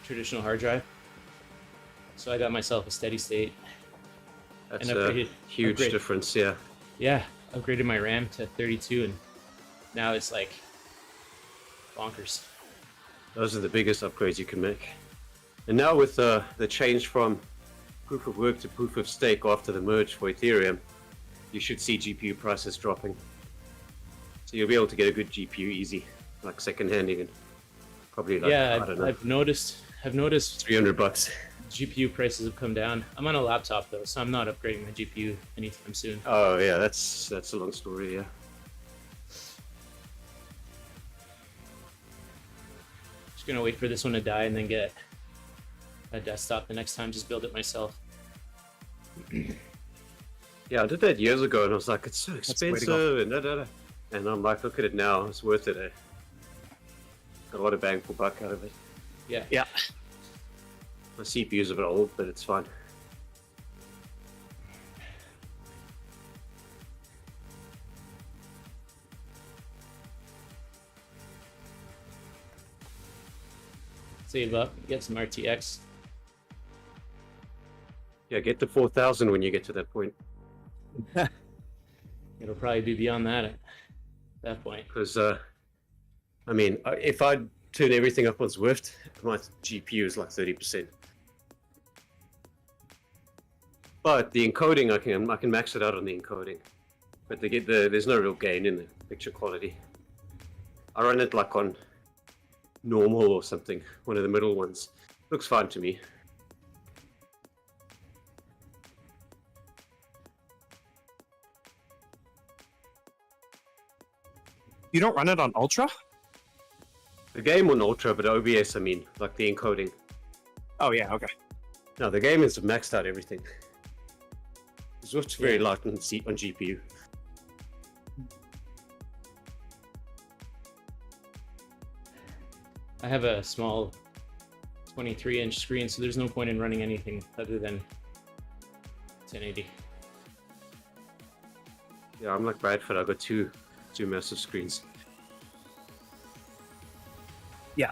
traditional hard drive. So I got myself a steady state. That's And a upgraded- huge upgrade. difference, yeah. Yeah, upgraded my RAM to 32, and now it's like bonkers. Those are the biggest upgrades you can make. And now with the change from proof of work to proof of stake after the merge for Ethereum, you should see GPU prices dropping. So you'll be able to get a good GPU easy, like second-hand even. Probably like, Yeah, I don't know, I've noticed $300. GPU prices have come down. I'm on a laptop though, so I'm not upgrading my GPU anytime soon. Oh yeah, that's a long story, yeah. Just gonna wait for this one to die and then get a desktop the next time. Just build it myself. Yeah, I did that years ago, and I was like, it's so the way to go. expensive, and da-da-da. And I'm like, look at it now, it's worth it. Eh? Got a lot of bang for buck out of it. Yeah. Yeah. My CPU's a bit old, but it's fine. Save up, get some RTX. Yeah, get to 4,000 when you get to that point. It'll probably be beyond that at that point. Because, I mean, if I turn everything up on Zwift, my GPU is like 30%. But the encoding, I can max it out on the encoding. But there's no real gain in the picture quality. I run it like on normal or something, one of the middle ones. Looks fine to me. You don't run it on Ultra? The game on Ultra, but OBS, I mean, like the encoding. Oh yeah, okay. No, the game is maxed out everything. Zwift's very light on GPU. I have a small 23-inch screen, so there's no point in running anything other than 1080. Yeah, I'm like Bradford. I've got two massive screens. Yeah.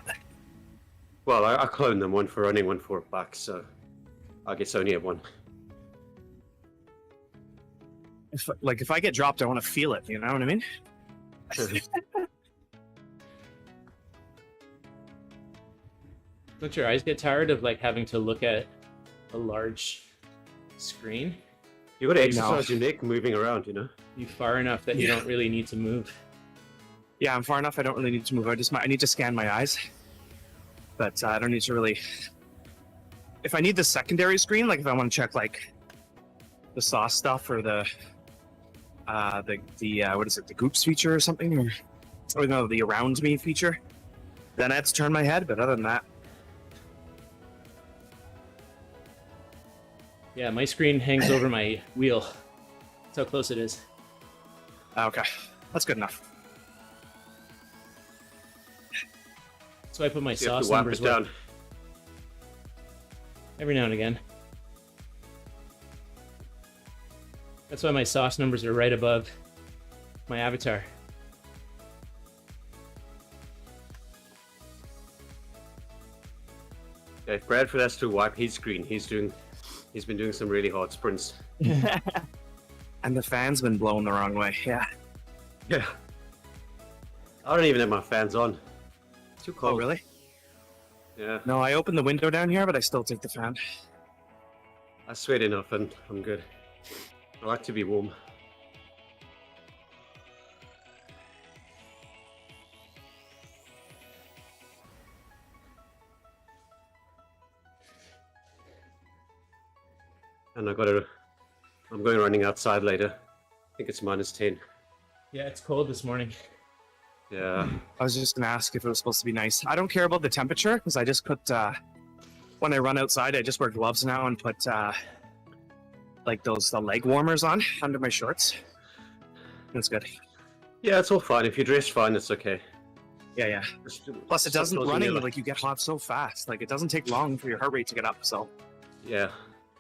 Well, I clone them, one for running, one for $1, so I guess I only have one. If I get dropped, I want to feel it. You know what I mean? Don't your eyes get tired of like having to look at a large screen? You got to exercise your neck moving around, you know? You far enough that you don't really need to move. Yeah, I'm far enough. I don't really need to move. I need to scan my eyes, but I don't need to really. If I need the secondary screen, like if I want to check like the sauce stuff or the what is it, the groups feature or something, or no, the around me feature, then I have to turn my head. But other than that, Yeah, my screen hangs over my wheel. That's how close it is. okay, that's good enough. So I put my So you have sauce to wipe numbers it down. every now and again. That's why my sauce numbers are right above my avatar. Okay, Bradford has to wipe his screen. He's been doing some really hard sprints. And the fan's been blown the wrong way. Yeah. Yeah. I don't even have my fans on. It's too cold. Oh, really? Yeah. No, I opened the window down here, but I still take the fan. I sweat enough and I'm good. I like to be warm. And I'm going running outside later. I think it's -10. Yeah, it's cold this morning. Yeah. I was just going to ask if it was supposed to be nice. I don't care about the temperature because I just put, when I run outside, I just wear gloves now and put, like the leg warmers on under my shorts. That's good. Yeah, it's all fine. If you dress fine, it's okay. Yeah. Plus, it doesn't running, like you get hot so fast. Like it doesn't take long for your heart rate to get up. So, Yeah.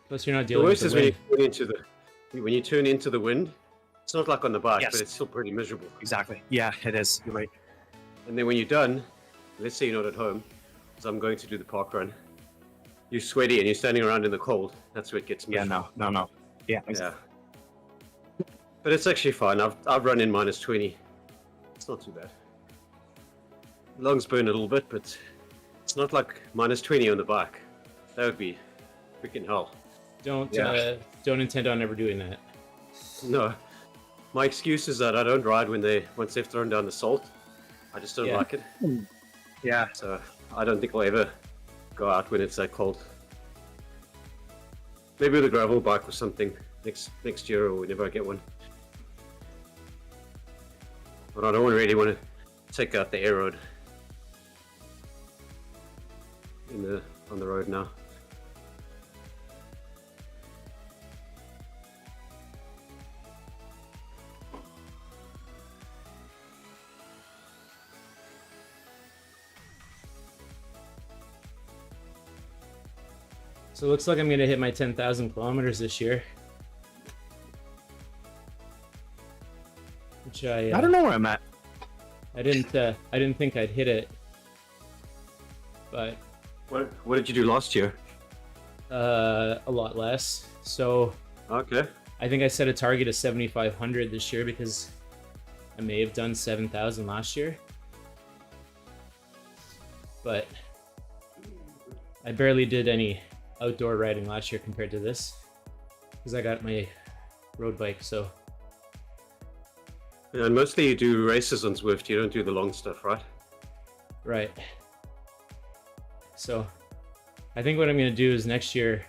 Plus, you're not The dealing with worst the is wind. when you turn into the wind. It's not like on the bike, Yes. but it's still pretty miserable. exactly. Yeah, it is. You're right. And then when you're done, let's say you're not at home, because I'm going to do the park run. You're sweaty and you're standing around in the cold. That's where it gets Yeah, miserable. no. Yeah, Yeah. But it's actually fine. I've run in -20. It's not too bad. Lungs burn a little bit, but it's not like -20 on the bike. That would be freaking hell. Don't Yeah. don't intend on ever doing that. No. My excuse is that I don't ride once they've thrown down the salt. I just don't Yeah. like it. Yeah. So I don't think I'll ever go out when it's that cold. Maybe with a gravel bike or something next year or whenever I get one. But I don't really want to take out the air road on the road now. So it looks like I'm gonna hit my 10,000 kilometers this year. Which I I don't know where I'm at. I didn't think I'd hit it, but What did you do last year? a lot less. So Okay. I think I set a target of 7,500 this year because I may have done 7,000 last year, but I barely did any outdoor riding last year compared to this because I got my road bike. So Yeah, and mostly you do races on Zwift. You don't do the long stuff, right? right. So I think what I'm gonna do is next year,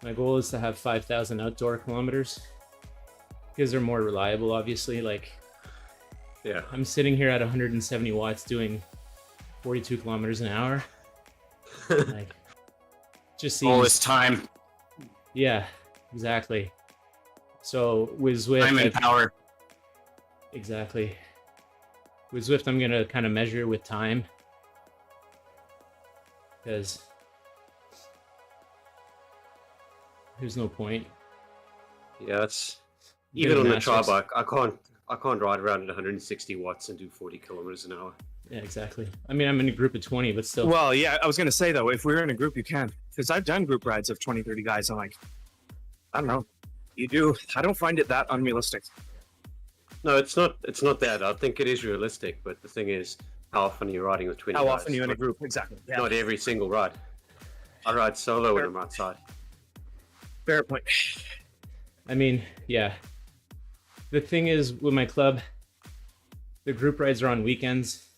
my goal is to have 5,000 outdoor kilometers because they're more reliable. Obviously, like Yeah. I'm sitting here at 170 watts doing 42 kilometers an hour. Like, just seems. All this time, Yeah, exactly. So with Zwift, time and power. exactly. With Zwift, I'm gonna kind of measure with time because there's no point. Yeah, it's Doing even on the gymnastics. tri bike. I can't ride around at 160 watts and do 40 kilometers an hour. Yeah, exactly. I mean, I'm in a group of 20, but still. Well, yeah, I was going to say, though, if we were in a group, you can. Because I've done group rides of 20, 30 guys. I'm like, I don't know. You do. I don't find it that unrealistic. No, it's not. It's not that. I think it is realistic, but the thing is, how often are you riding with 20 How guys? often are you in a group? Exactly. Yeah. Not every single ride. I ride solo when I'm outside. Fair point. I mean, yeah. The thing is, with my club, the group rides are on weekends,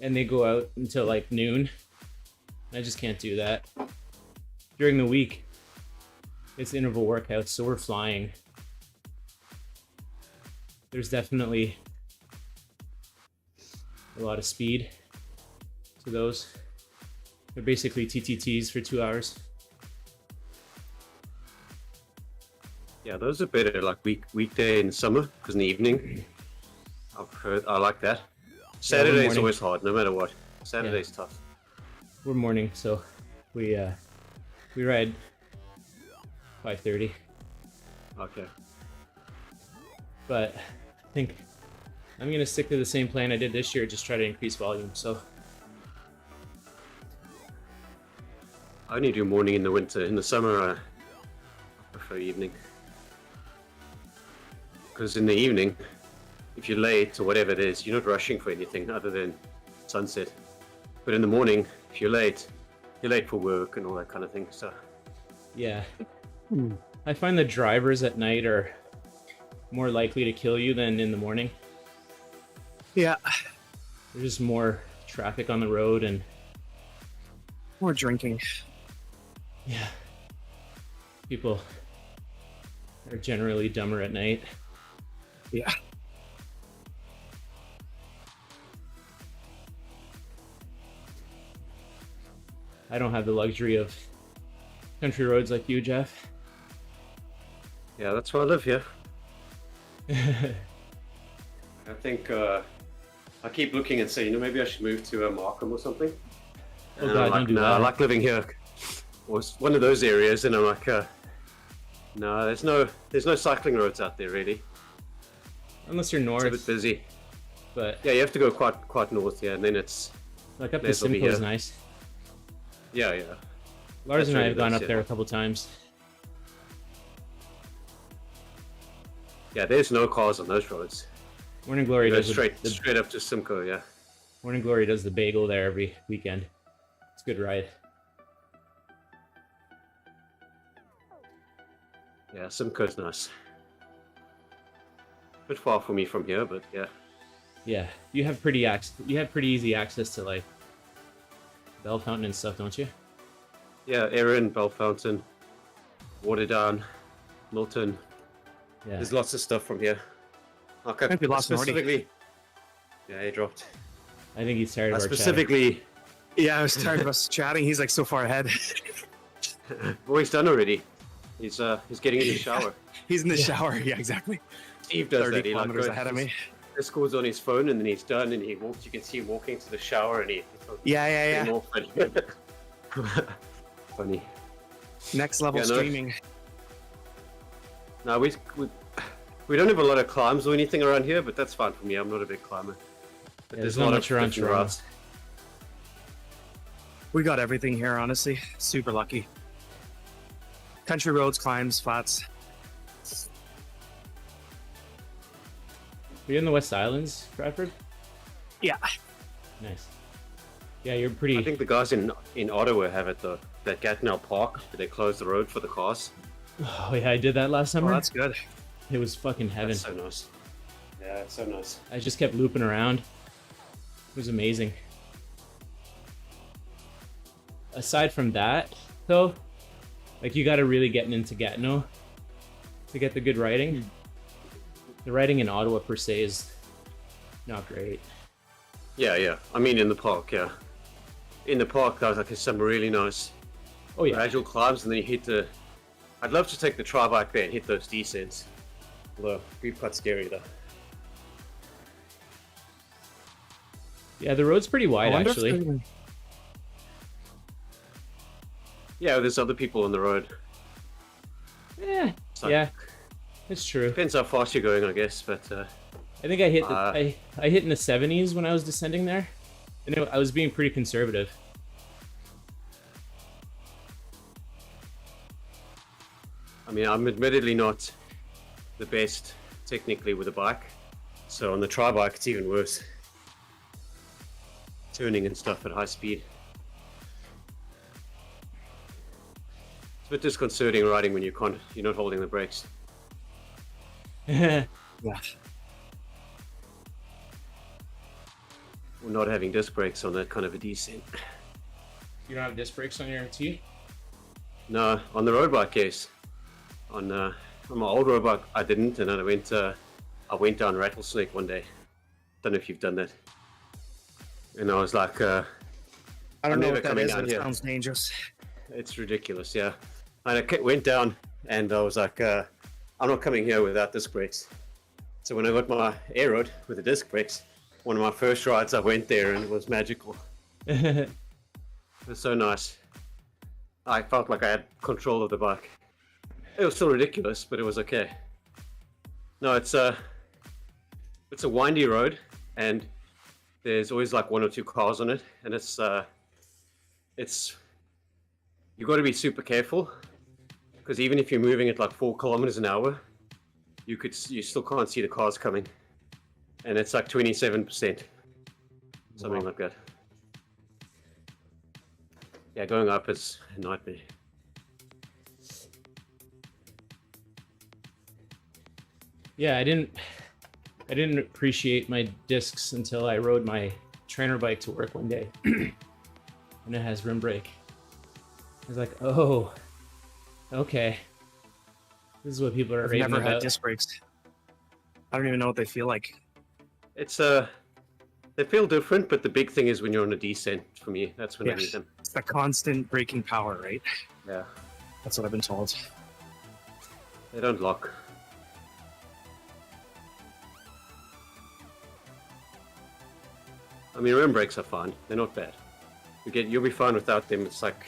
and they go out until like noon. I just can't do that. During the week, it's interval workouts, so we're flying. There's definitely a lot of speed to those. They're basically TTTs for 2 hours. Yeah, those are better like weekday in summer because in the evening, I've heard I like that. Saturday's morning. always hard, no matter what. Saturday's tough. We're morning, so we ride 5:30. Okay. But I think I'm gonna stick to the same plan I did this year, just try to increase volume. So I only do morning in the winter. In the summer, I prefer evening. Because in the evening, if you're late or whatever it is, you're not rushing for anything other than sunset. But in the morning, if you're late for work and all that kind of thing. So Yeah. I find the drivers at night are more likely to kill you than in the morning. Yeah. There's just more traffic on the road and More drinking. yeah. People are generally dumber at night. Yeah. I don't have the luxury of country roads like you, Jeff. yeah, that's why I live here. I think I keep looking and say, maybe I should move to Markham or something. Oh And God, I'm like, don't do no, that. I like living here. Or it's one of those areas, and I'm like, no, there's no cycling roads out there really. Unless you're It's a north, bit busy. but Yeah, you have to go quite north, yeah, and then it's like up to This will be Simcoe is here. nice. yeah. Lars That's and I really have gone nice, up yeah. there a couple times. Yeah, there's no cars on those roads. Morning Glory You go does straight up to Simcoe, yeah. Morning Glory does the bagel there every weekend. It's a good ride. Yeah, Simcoe's nice. Bit far for me from here, but yeah. Yeah, you have pretty easy access to like Bell Fountain and stuff, don't you? Yeah, Erin, Bell Fountain, Waterdown, Milton. Yeah. There's lots of stuff from here. Okay, Might be lost in Nordy. specifically. Yeah, he dropped. I think he's tired of our chatter. Specifically, Yeah, I was tired of us chatting. He's like so far ahead. well, he's done already. He's getting in the shower. He's in the shower. Yeah, exactly. Steve does 30 that. He like kilometers goes- ahead of me. This goes on his phone, and then he's done, and he walks. You can see him walking to the shower, and he. Yeah. More funny. Funny. Next level Yeah, no. streaming. No, we don't have a lot of climbs or anything around here, but that's fine for me. I'm not a big climber. But Yeah, there's not much around different Toronto. routes. We got everything here, honestly. Super lucky. Country roads, climbs, flats. Are you in the West Islands, Bradford? Yeah. Nice. Yeah, you're pretty. I think the guys in Ottawa have it though. That Gatineau Park, where they close the road for the cars. Oh yeah, I did that last Oh, summer. that's good. It was fucking heaven. That's so nice. Yeah, it's so nice. I just kept looping around. It was amazing. Aside from that, though, like you got to really get into Gatineau to get the good riding. The riding in Ottawa per se is not great. Yeah. I mean, in the park, yeah. In the park, there's like some really nice Oh yeah, gradual climbs, and then you hit the. I'd love to take the tri-bike there and hit those descents. Although, we're quite scary though. yeah. The road's pretty wide I wonder if actually. they- Yeah, there's other people on the road. Yeah, It's like- yeah, it's true. Depends how fast you're going, I guess, but I think I hit Uh, I hit in the 70s when I was descending there, and I was being pretty conservative. I mean, I'm admittedly not the best technically with a bike, so on the tri-bike it's even worse. Turning and stuff at high speed. It's a bit disconcerting riding when you're not holding the brakes. Yeah. Or not having disc brakes on that kind of a descent. You don't have disc brakes on your T? No, on the road bike, yes. On my old road bike, I didn't, and then I went down Rattlesnake one day. Don't know if you've done that. And I was like, I don't I'm know never what that coming is, down but it here. sounds dangerous. it's ridiculous, yeah. And I went down, and I was like, I'm not coming here without disc brakes. So when I got my air road with the disc brakes, one of my first rides, I went there, and it was magical. It was so nice. I felt like I had control of the bike. It was still ridiculous, but it was okay. No, it's a windy road, and there's always like one or two cars on it, and it's you got to be super careful because even if you're moving at like 4 kilometers an hour, you still can't see the cars coming, and it's like 27%, something like that. Yeah, going up is a nightmare. Yeah, I didn't appreciate my discs until I rode my trainer bike to work one day, and it has rim brake. I was like, oh, okay. This is what people are I've raving never about. had disc brakes. I don't even know what they feel like. It's they feel different, but the big thing is when you're on a descent. For me, that's when I need them. It's the constant braking power, right? Yeah, That's what I've been told. they don't lock. I mean, rim brakes are fine. They're not bad. You'll be fine without them. It's like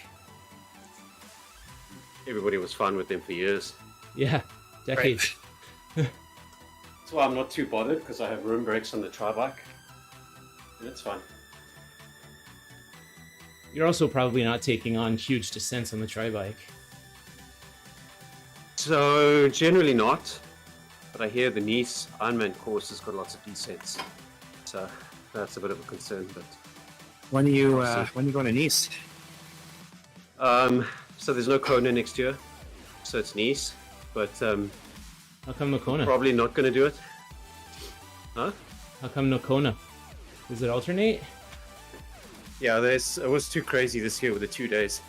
everybody was fine with them for years. Yeah, decades. That's why I'm not too bothered because I have rim brakes on the tri-bike, and it's fine. You're also probably not taking on huge descents on the tri-bike. So generally not, but I hear the Nice Ironman course has got lots of descents, so that's a bit of a concern. But When are you going to Nice? so there's no Kona next year, so it's Nice, but How come no Kona? probably not going to do it. Huh? How come no Kona? Does it alternate? Yeah, it was too crazy this year with the 2 days.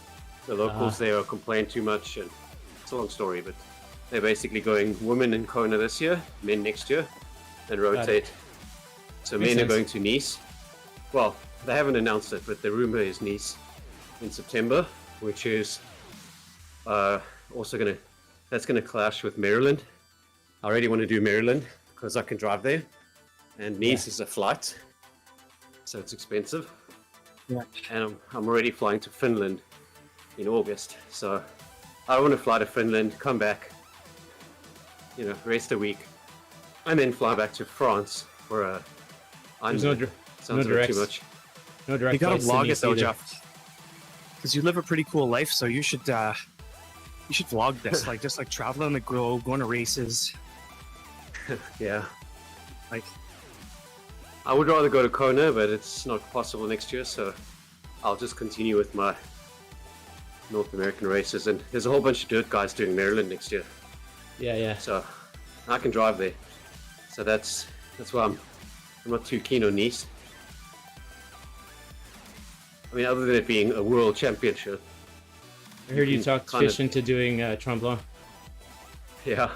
The locals there complained too much, and it's a long story, but they're basically going women in Kona this year, men next year, and rotate. So Makes men sense. are going to Nice. Well, they haven't announced it, but the rumor is Nice in September, which is also that's gonna clash with Maryland. I already want to do Maryland because I can drive there, and Nice is a flight, so it's expensive. Yeah. And I'm already flying to Finland in August, so I want to fly to Finland, come back, rest a week, and then fly back to France for a. There's no sounds no a bit directs. too much. No direct You gotta flights to vlog it Nice though, either. Jeff. Because you live a pretty cool life, so you should vlog this, like just like traveling on the globe, going to races. Yeah, Like, I would rather go to Kona, but it's not possible next year, so I'll just continue with my North American races. And there's a whole bunch of dirt guys doing Maryland next year, Yeah. so I can drive there. So that's why I'm not too keen on Nice. I mean, other than it being a world championship. I heard you can talked kind of- fish into doing Tremblant. Yeah.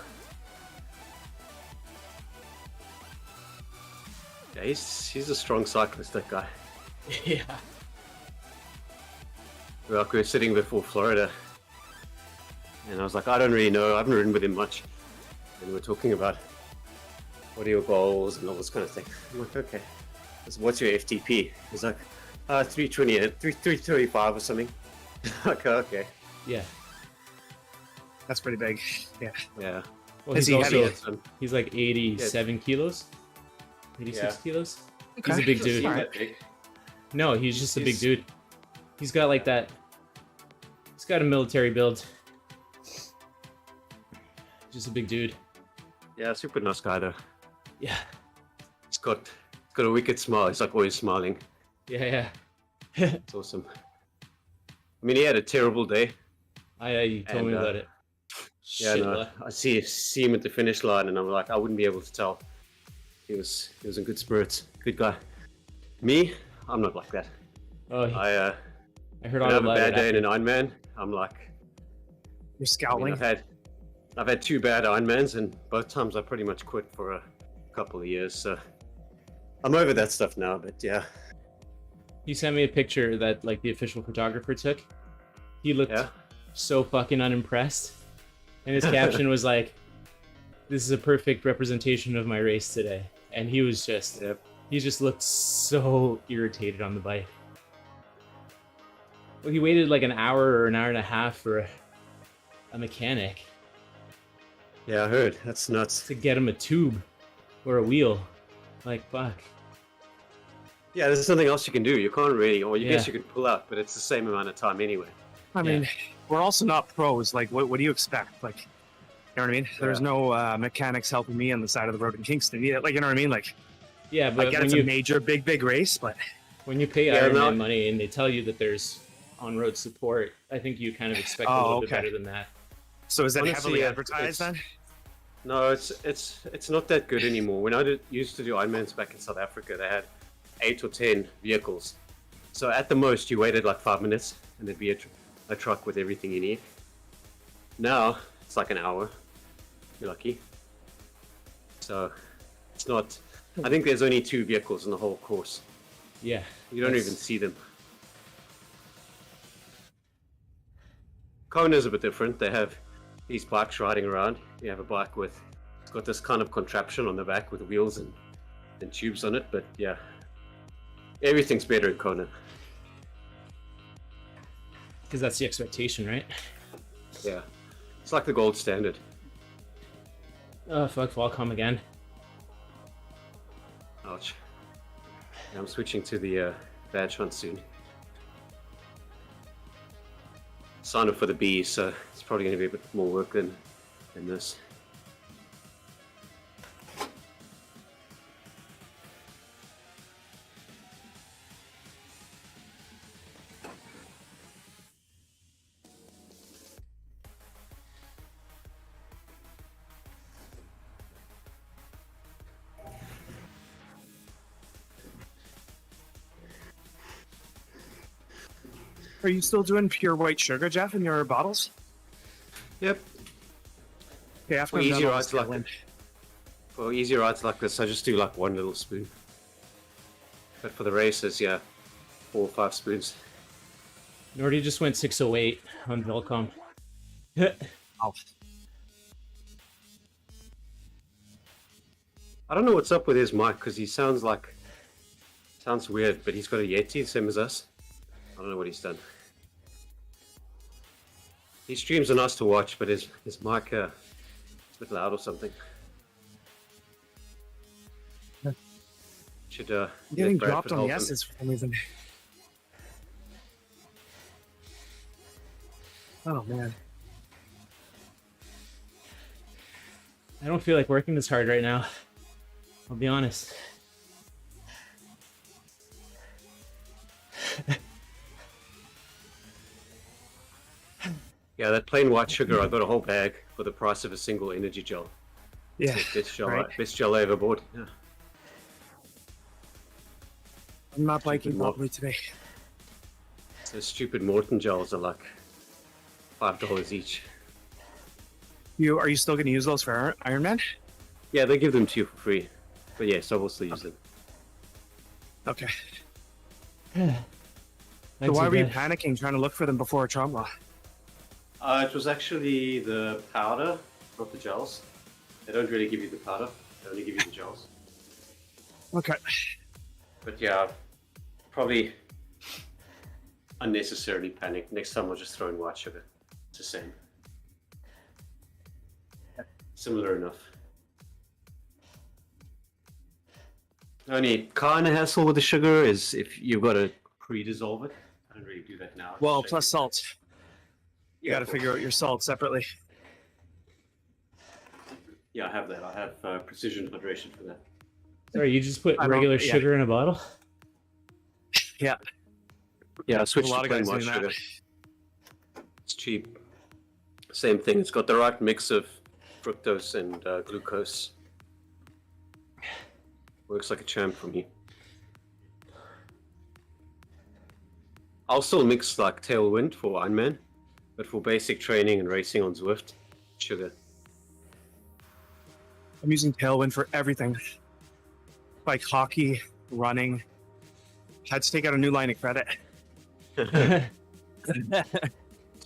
Yeah, he's a strong cyclist, that guy. Yeah. We were sitting before Florida, and I was like, I don't really know. I haven't ridden with him much. And we were talking about what are your goals and all this kind of thing. I'm like, okay. I said, what's your FTP? He's like, 328, 335 or something. Like, okay. Yeah. that's pretty big. Yeah. Yeah. Well, Is he's he also heavy? he's like 87 kilos, 86 Yeah. kilos. Okay. He's a big Doesn't dude. seem that big. No, he's just a big He's- dude. He's got like that. He's got a military build. Just a big dude. Yeah, super nice guy though. Yeah. He's got a wicked smile. He's like always smiling. Yeah. It's awesome. I mean, he had a terrible day. You told And, me about it. Yeah, Shit, no, luck. I see him at the finish line, and I'm like, I wouldn't be able to tell. He was in good spirits, good guy. Me, I'm not like that. Oh, I heard when all I have a about bad it. day in after. an Ironman, I'm like, You're I mean, scowling. I've had 2 bad Ironmans, and both times I pretty much quit for a couple of years. So I'm over that stuff now. But yeah, You sent me a picture that like the official photographer took. He looked yeah, so fucking unimpressed, and his caption was like, "This is a perfect representation of my race today." And he was just, Yep. he just looked so irritated on the bike. Well, he waited like an hour or an hour and a half for a mechanic yeah. I heard that's nuts. to get him a tube or a wheel. Like, fuck. Yeah, there's nothing else you can do. You can't really, or you guess Yeah. you can pull out, but it's the same amount of time anyway. I mean, we're also not pros. Like, what do you expect? Like, you know what I mean? There's no mechanics helping me on the side of the road in Kingston. Yeah, like, you know what I mean? Like, Yeah, I but get when it's you a major, big race, but when you pay Yeah, Ironman no- money and they tell you that there's on-road support, I think you kind of expect a little bit okay. better than that. so is that Honestly, heavily yeah, advertised then? No, it's not that good anymore. When I used to do Ironmans back in South Africa, they had 8 or 10 vehicles. So at the most, you waited like 5 minutes, and there'd be a truck with everything you need. Now it's like an hour. You're lucky. So it's not. I think there's only 2 vehicles in the whole course. Yeah. You don't that's- even see them. Kona's a bit different. They have these bikes riding around. You have a bike with, it's got this kind of contraption on the back with wheels and tubes on it. But yeah, everything's better in Kona. Because that's the expectation, right? Yeah, it's like the gold standard. Oh, fuck, VolKom again. Ouch. Yeah, I'm switching to the badge hunt soon. Sign up for the B, so it's probably going to be a bit more work than this. Are you still doing pure white sugar, Jeff, in your bottles? Yep. Okay, after For I'm done, easy I'll rides just like go in. For easy rides like this, I just do like 1 little spoon. But for the races, yeah, 4 or 5 spoons. Nordy just went 608 on VolKom. Oh. I don't know what's up with his mic because he sounds weird, but he's got a Yeti, same as us. I don't know what he's done. His streams are nice to watch, but his mic is a bit loud or something. Should I'm get getting Bradford dropped on help the him. S's for some reason. Oh, man. I don't feel like working this hard right now. I'll be honest. Yeah, that plain white sugar, I got a whole bag for the price of a single energy gel. Yeah, Best gel, right. best gel I ever bought. Yeah. I'm not biking Stupid mob. properly today. The stupid Morton gels are like $5 each. Are you still going to use those for Ironman? Yeah, they give them to you for free. But yes, I will still use them. Okay. Not So why too were you bad. panicking trying to look for them before Trump? It was actually the powder, not the gels. They don't really give you the powder, they only give you the gels. Okay. But yeah, probably unnecessarily panic. Next time I'll just throw in white sugar. It's the same. Similar enough. Only kind of hassle with the sugar is if you've got to pre-dissolve it. I don't really do that now. Well, Just plus shake salt. You got to of figure out your salt separately. it. Yeah, I have that. I have precision hydration for that. Sorry, you just put I don't- regular yeah. sugar in a bottle? Yeah. Yeah, I switched A lot to of plain guys white doing sugar. that. It's cheap. Same thing. It's got the right mix of fructose and glucose. Works like a champ for me. I'll still mix like Tailwind for Ironman, but for basic training and racing on Zwift, sugar. I'm using Tailwind for everything. Like hockey, running. Had to take out a new line of credit.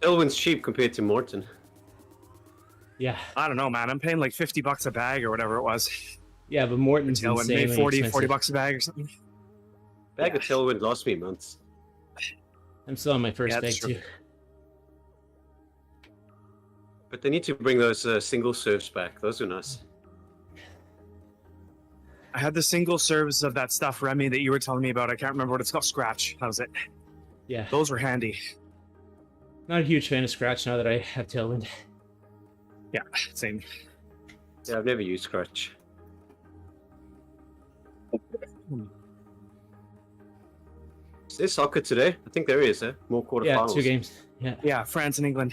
Tailwind's cheap compared to Morton. Yeah. I don't know, man. I'm paying like $50 a bag or whatever it was. Yeah, but Morton's Tailwind, maybe insanely 40 expensive. $40 a bag or something. Bag of Tailwind lasts me months. I'm still on my first Yeah, bag that's true. too. But they need to bring those single serves back. Those are nice. I had the single serves of that stuff, Remy, that you were telling me about. I can't remember what it's called. Scratch. How's it? Yeah. Those were handy. Not a huge fan of Scratch now that I have Tailwind. Yeah, same. Yeah, I've never used Scratch. Is there soccer today? I think there is, eh? More Yeah, quarterfinals. 2 games. Yeah. Yeah, France and England.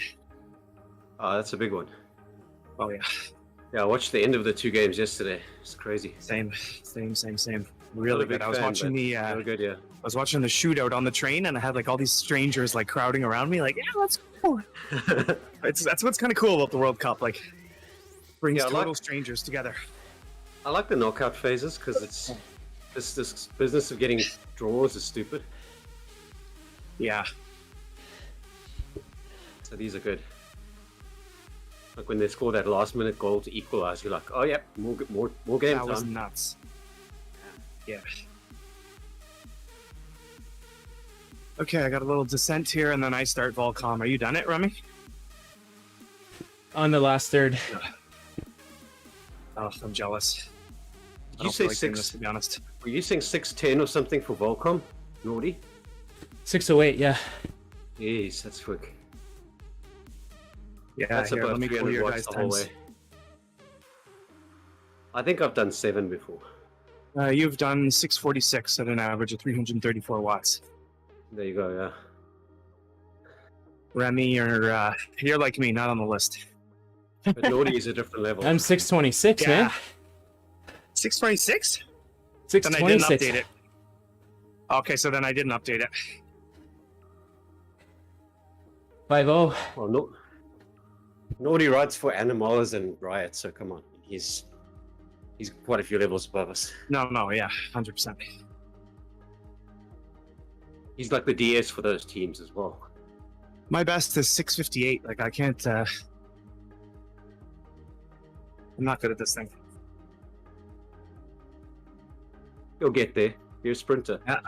Oh, that's a big one. Oh yeah, Yeah, I watched the end of the 2 games yesterday. It's crazy. same. Not Really a big good. I was fan, watching but the they were good, yeah. I was watching the shootout on the train, and I had like all these strangers like crowding around me, like, yeah, let's go. That's what's kind of cool about the World Cup, like brings Yeah, I total like- strangers together. I like the knockout phases because it's this business of getting draws is stupid. Yeah, So these are good. Like when they score that last minute goal to equalize, you're like, oh yeah, more game that was time. nuts. Yeah. Okay, I got a little descent here, and then I start VolKom. Are you done it, Remy? On the last third. Oh, I'm jealous. Did I you don't say feel like doing this, six? to be honest. Were you saying 6:10 or something for VolKom? Naughty? 6:08. Yeah. Jeez, that's quick. Yeah, That's here, about let me pull 300 your watts guys' the whole times. way. I think I've done 7 before. You've done 646 at an average of 334 watts. There you go, yeah. Remy, you're like me, not on the list. But naughty is a different level. I'm 6:26, Yeah. man. 626? Then I didn't 6:26. update it. Okay, so then I didn't update it. 5:0. Well, no. Naughty rides for Animals and Riot, so come on. He's quite a few levels above us. No, yeah, 100%. He's like the DS for those teams as well. My best is 658. Like, I can't, I'm not good at this thing. You'll get there. You're a sprinter. Yeah.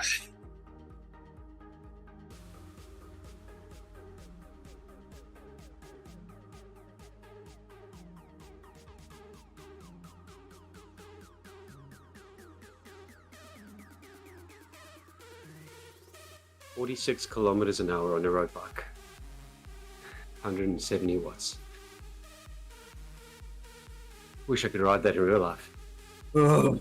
"46 kilometers an hour on a road bike. 170 watts. Wish I could ride that in real life. Ugh.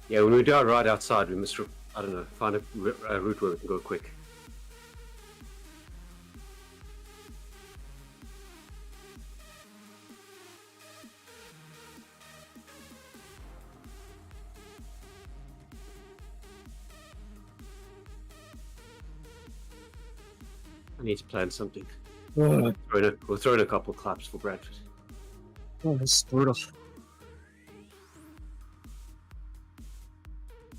Yeah, when we do our ride outside, we must, I don't know, find a route where we can go quick. I need to plan something. Ugh. We'll throw in a couple of claps for Bradford. Oh, this is brutal.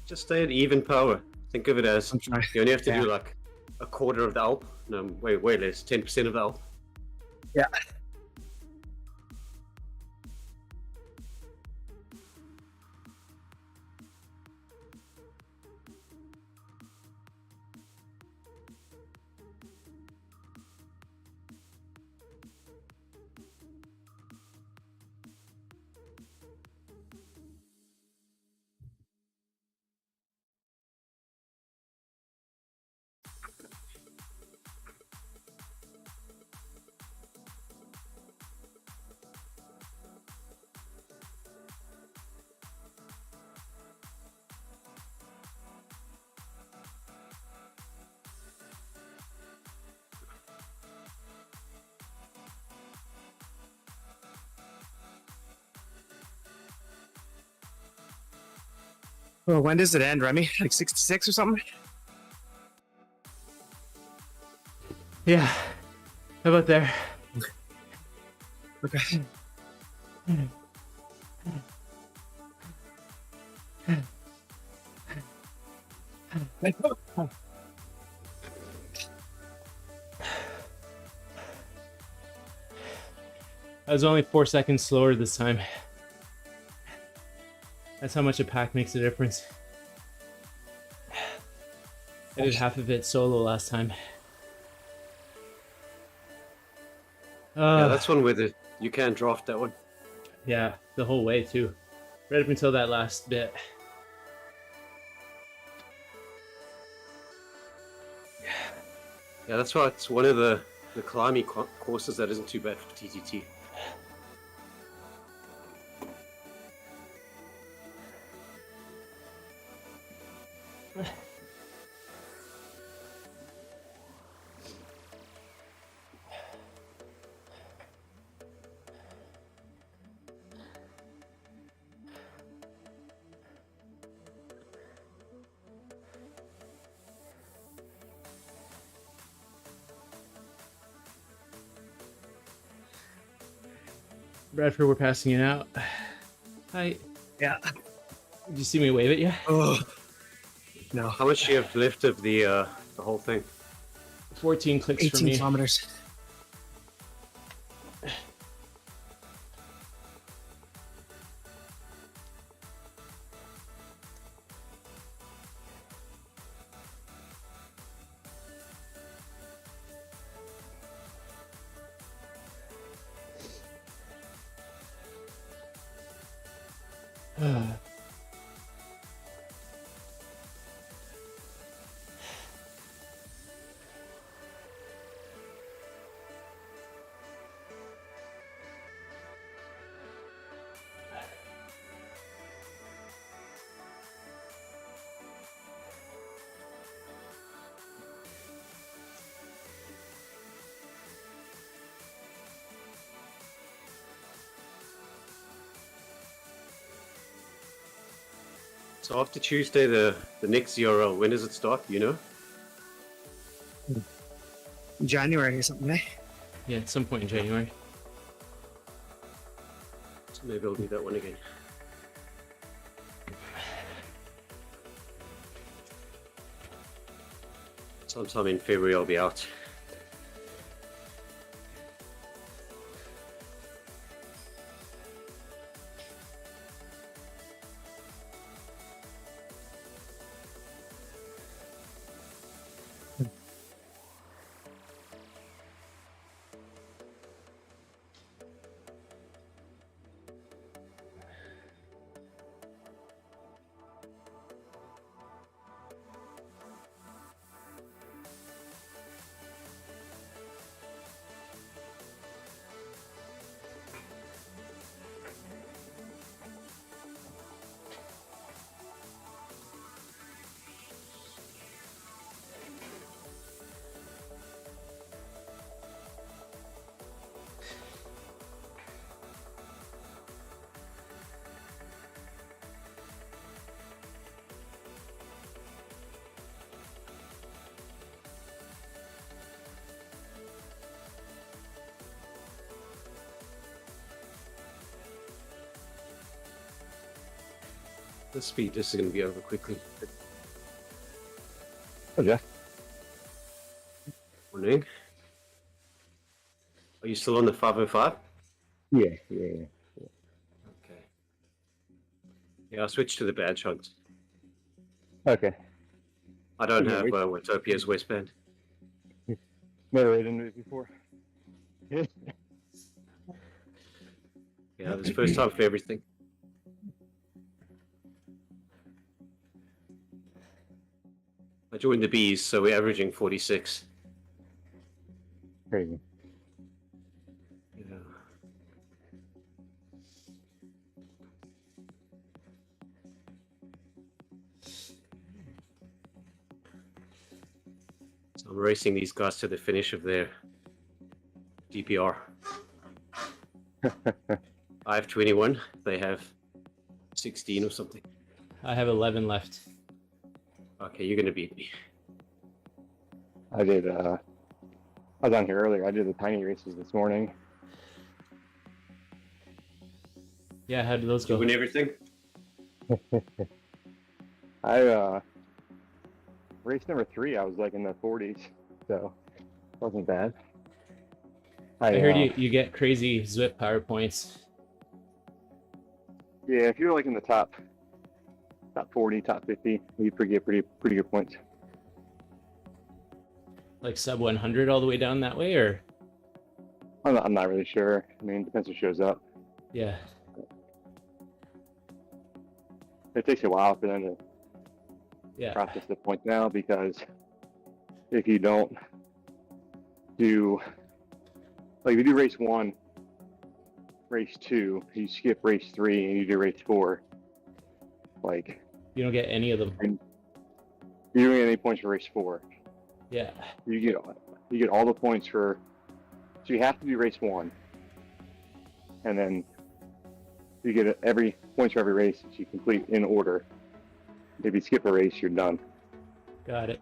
Just stay at even power. Think of it as I'm trying. you only have to Yeah. do like a quarter of the Alp. No, way less. 10% of the Alp. Yeah. Well, when does it end, Remy? Like 66 or something? Yeah. How about there? Okay. I was only 4 seconds slower this time. That's how much a pack makes a difference. I did half of it solo last time. Yeah, that's one where you can't draft that one. Yeah, the whole way too. Right up until that last bit. Yeah, that's why it's one of the climbing courses that isn't too bad for TTT. Bradford, we're passing it out. Hi. Yeah. Did you see me wave at you? Oh. No. How much do you have left of the whole thing? 14 clicks for 18 me. kilometers. So after Tuesday, the next ZRL, when does it start? You know? January or something, eh? Yeah, at some point in January. So maybe I'll do that one again. Sometime in February I'll be out. The speed, this is going to be over quickly. Oh, Jeff. Morning. Are you still on the 505? Yeah. Okay. Yeah, I switched to the bad shots. Okay. I don't Okay, have wait. Watopia's waistband. Never read into it before. Yeah, this first time for everything. I joined the Bees, so we're averaging 46. Crazy. Yeah. So I'm racing these guys to the finish of their DBR. I have 21. They have 16 or something. I have 11 left. Okay, you're gonna beat me. I did, I was on here earlier. I did the tiny races this morning. Yeah, how did those Did you go? win everything? I, race number 3, I was like in the 40s, so wasn't bad. I heard you get crazy Zwift power points. Yeah, if you're like in the top 40, top 50, you get pretty good points. Like sub 100 all the way down that way, or? I'm not really sure. I mean, depends who shows up. Yeah. It takes a while for them to Yeah. process the points now, because if you don't do, like if you do race 1, race 2, you skip race 3 and you do race 4, like You don't get any of them. you don't get any points for race 4. Yeah. You get all the points for, so you have to do race 1, and then you get every points for every race that you complete in order. If you skip a race, you're done. Got it.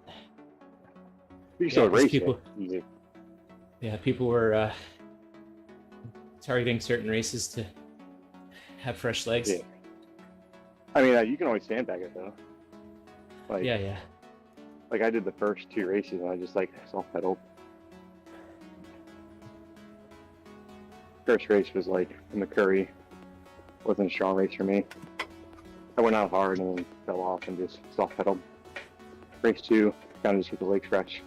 You still Yeah, 'cause race people- it. Yeah, people were targeting certain races to have fresh legs. Yeah. I mean, you can always sandbag it though. Like, Yeah. like I did the first 2 races and I just like self-pedaled. First race was like in the Curry. Wasn't a strong race for me. I went out hard and then fell off and just self-pedaled. Race 2, kind of just hit the leg stretch.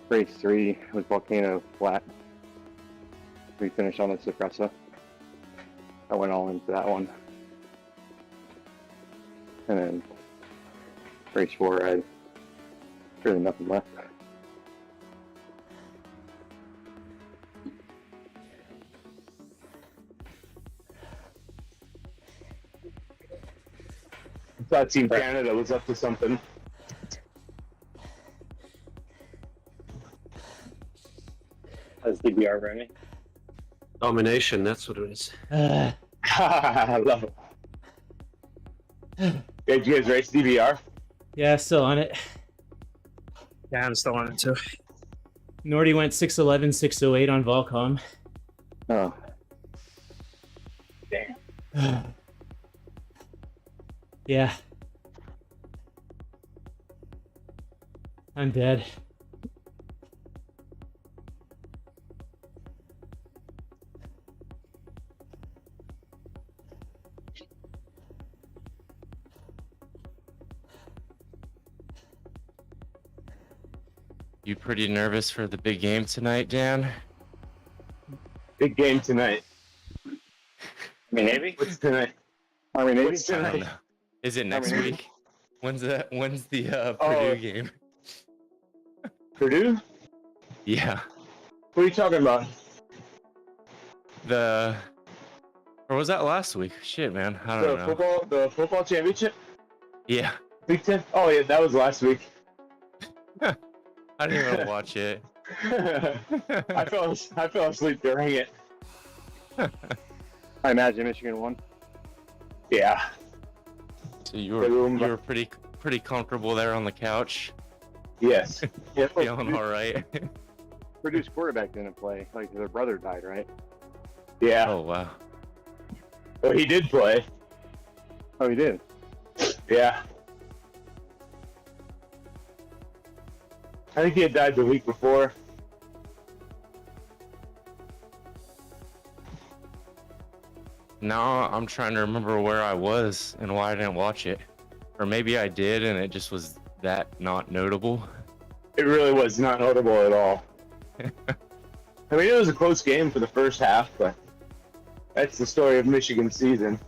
Race 3 was Volcano flat. We finished on the Suppressa. I went all into that one. And then race 4, I had really nothing left. I thought Team Canada was up to something. How's DBR running? Domination, that's what it is. I love it. Did you guys race DBR? Yeah, still on it. Yeah, I'm still on it too. Nordy went 611, 608 on VolKom. Oh, Yeah. I'm dead. You pretty nervous for the big game tonight, Dan? Big game tonight. Navy? What's tonight? Army Navy? What's I don't tonight? know. Is it next How many? week? When's the Purdue Oh. game? Purdue? Yeah. What are you talking about? Or was that last week? Shit, man. I don't know. The football championship? Yeah. Big Ten? Oh yeah, that was last week. I didn't even watch it. I fell asleep during it. I imagine Michigan won. Yeah. So you were pretty comfortable there on the couch, Yes. Yeah, feeling all right. Purdue's quarterback didn't play. Like their brother died, right? Yeah. Oh wow. Oh, he did play. Oh, he did. Yeah. I think he had died the week before. Now I'm trying to remember where I was and why I didn't watch it. Or maybe I did and it just was that not notable. It really was not notable at all. I mean, it was a close game for the first half, but that's the story of Michigan's season.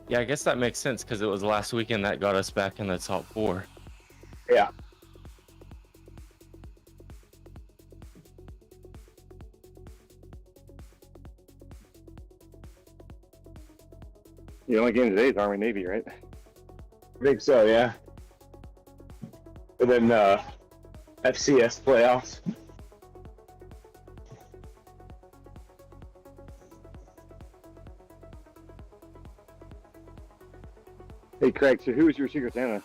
Yeah, I guess that makes sense because it was last weekend that got us back in the top 4. Yeah. The only game today is Army Navy, right? I think so, yeah. And then FCS playoffs. Hey, Craig. So who was your Secret Santa?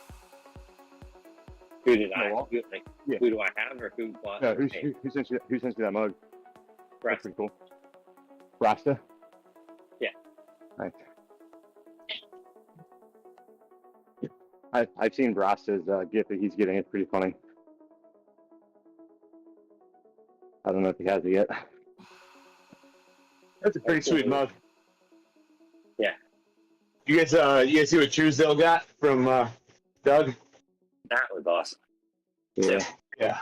Who did I? Well, Like, yeah. who do I have, or who bought? No, it? who sent you? Who sent you that mug? That's Russ. pretty cool. Rasta. Yeah. Nice. I've seen Rasta's gift that he's getting. It's pretty funny. I don't know if he has it yet. That's a pretty sweet mug. Yeah. You guys see what Truesdale got from Doug? That was awesome. Yeah. Yeah.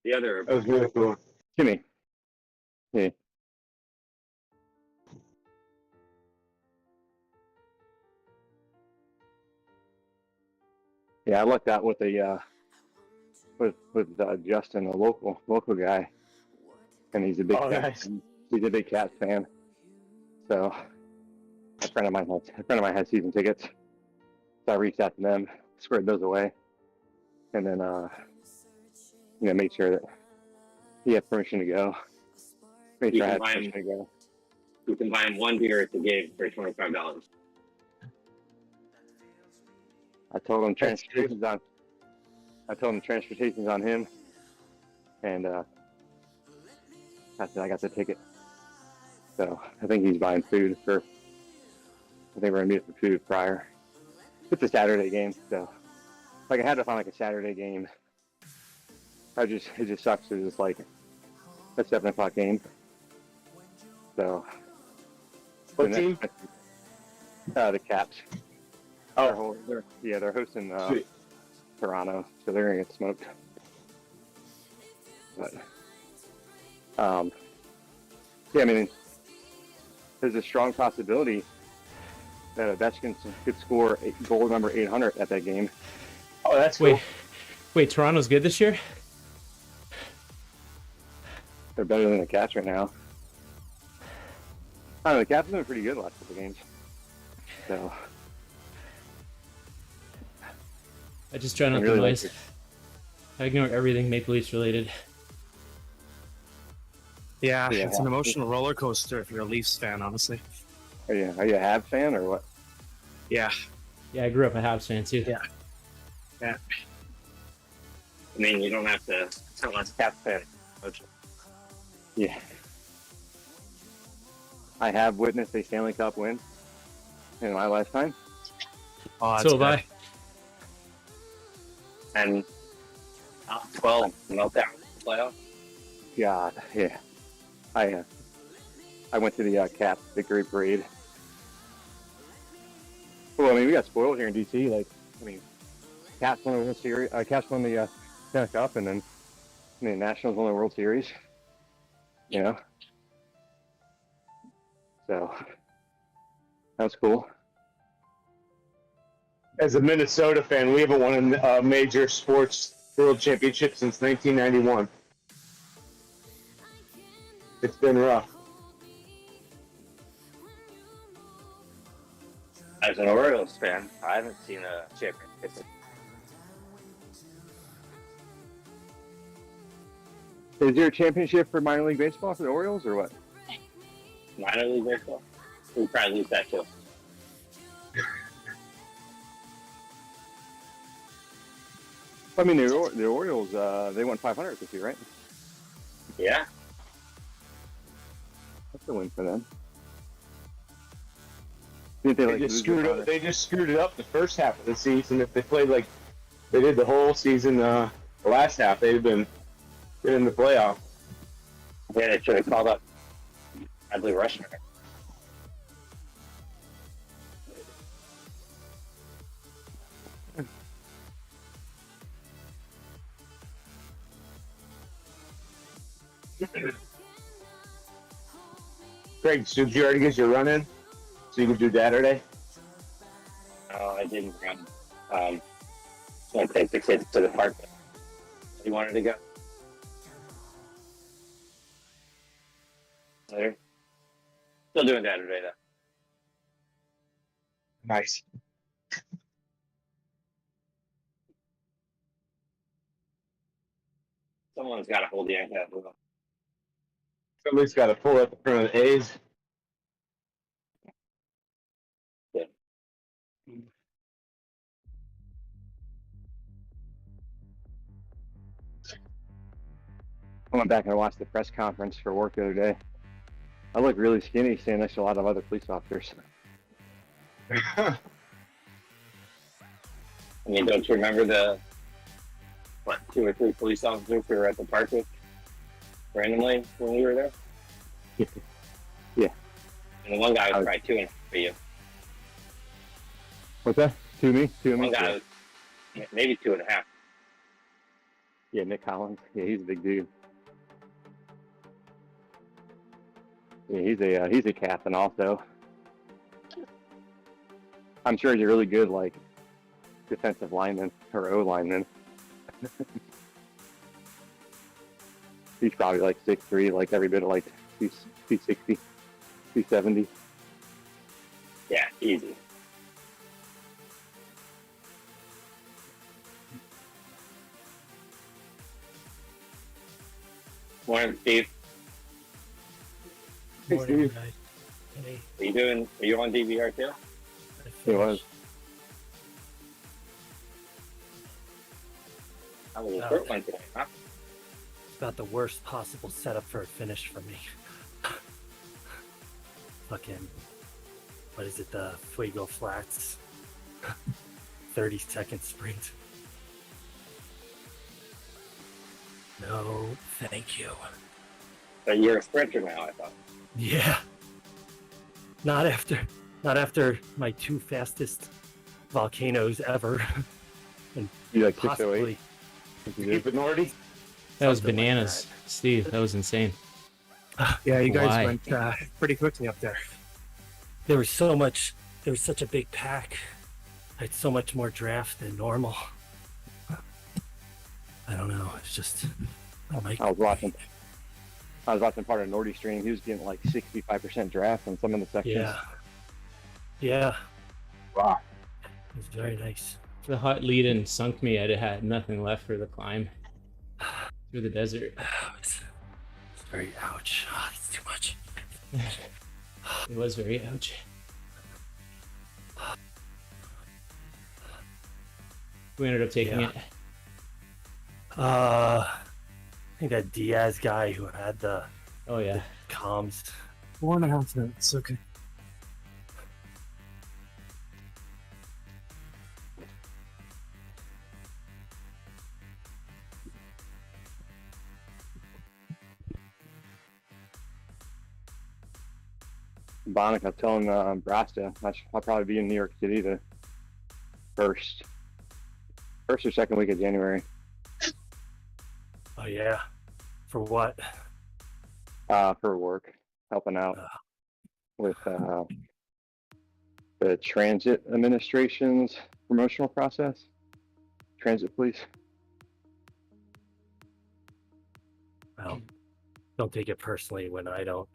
The other, That was really cool. Jimmy. Yeah. Yeah, I lucked out with a with Justin, a local guy, and he's a big Oh, Cats, nice. he's a big Cats fan. So a friend of mine had season tickets, so I reached out to them, squared those away, and then made sure that he had permission to go. Made You sure I can had buy permission to go. You can buy him one beer at the game for $25. I told him That's true. transportation's on him, and I said I got the ticket. So I think he's buying food for. I think we're gonna meet for food prior. It's a Saturday game, so like I had to find like a Saturday game. It just sucks. It's just like a 7 o'clock game. So What team? The Caps. Oh, They're hosting sweet. Toronto, so they're gonna get smoked. But yeah, I mean, there's a strong possibility that Ovechkin could score goal number 800 at that game. Oh, that's cool. Wait, Toronto's good this year? They're better than the Cats right now. I don't know, the Cats have been pretty good the last couple games. So I just try not to really noise. like I ignore everything Maple Leafs related. Yeah, Yeah. it's an emotional roller coaster if you're a Leafs fan, honestly. Are you a Habs fan or what? Yeah. Yeah, I grew up a Habs fan too. Yeah. I mean, you don't have to tell us Cats fan. Yeah. I have witnessed a Stanley Cup win in my lifetime. Oh, that's So have good. I. And 12 meltdown playoff. God, yeah. I went to the Cap victory parade. Well, I mean, we got spoiled here in DC. Like, I mean, Caps won the World Series. Caps won the Stanley Cup, and then Nationals won the World Series. You know, so that was cool. As a Minnesota fan, we haven't won a major sports world championship since 1991. It's been rough. As an Orioles fan, I haven't seen a championship. Is there a championship for minor league baseball for the Orioles or what? Minor league baseball. We probably lose that too. I mean, the Orioles, they won 500 this year, right? Yeah. That's a win for them. Didn't They just screwed it up the first half of the season. If they played like they did the whole season, the last half, they'd have been in the playoff. Yeah, they should have called up Adley Rushner. Greg, did you already get your run in so you can do Saturday? Oh, I didn't run. So I take the kids to the park. You wanted to go? Later. Still doing Saturday though. Nice. Someone's got to hold the anchor. Somebody's got to pull up the front of the A's. I went back and watched the press conference for work the other day. I look really skinny standing next to a lot of other police officers. I mean, don't you remember the 2 or 3 police officers who were at the park with randomly when we were there? Yeah. And the one guy was probably 2.5 for you. What's that? Two of me? One guy was maybe 2.5. Yeah, Nick Collins. Yeah, he's a big dude. Yeah, he's a captain also. I'm sure he's a really good defensive lineman or O lineman. He's probably like 6'3", like every bit of like 260, 270. Yeah, easy. Morning, Steve. Morning, guys. Hey, Are you on DBR too? He was. How was the first one today, huh? it's about the worst possible setup for a finish for me. Fucking, what is it, the Fuego Flats 30-second sprint. No, thank you. But you're a sprinter now, I thought. Yeah. Not after my 2 fastest volcanoes ever. And You like possibly 608? Keep it Nordy. That was something like bananas, Steve. That was insane. Yeah, you guys Why? went pretty quickly up there. there was such a big pack. I had so much more draft than normal. I don't know. It's just, oh my. I was watching part of Nordy's stream. He was getting like 65% draft on some of the sections. Yeah. Yeah. Wow. It was very nice. The hot lead-in sunk me. I had nothing left for the climb through the desert. It's very ouch. Oh, it's too much. It was very ouch. Who ended up taking Yeah. it? I think that Diaz guy who had the Oh yeah. comms. 4.5 minutes. Okay. Bonic, I was telling Brasta, I'll probably be in New York City the first or second week of January. Oh yeah. For what? For work, helping out with the transit administration's promotional process. Transit police. Well, don't take it personally when I don't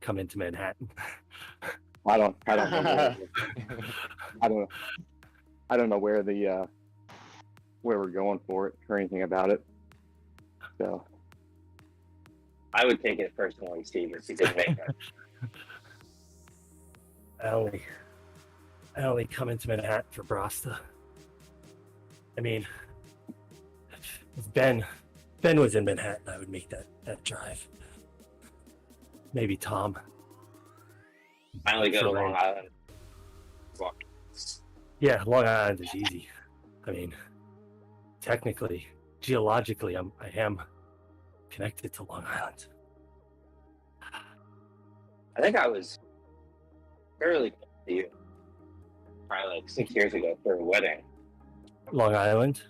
come into Manhattan. I don't know I don't know where the where we're going for it or anything about it. So I would take it personally, Steve, if you didn't make it. I only come into Manhattan for Brasta. I mean, if Ben was in Manhattan, I would make that drive. Maybe Tom. I only go to For Long Ray. Island. Walk. Yeah, Long Island is easy. I mean, technically, geologically, I am connected to Long Island. I think I was fairly close to you, probably like 6 years ago for a wedding. Long Island?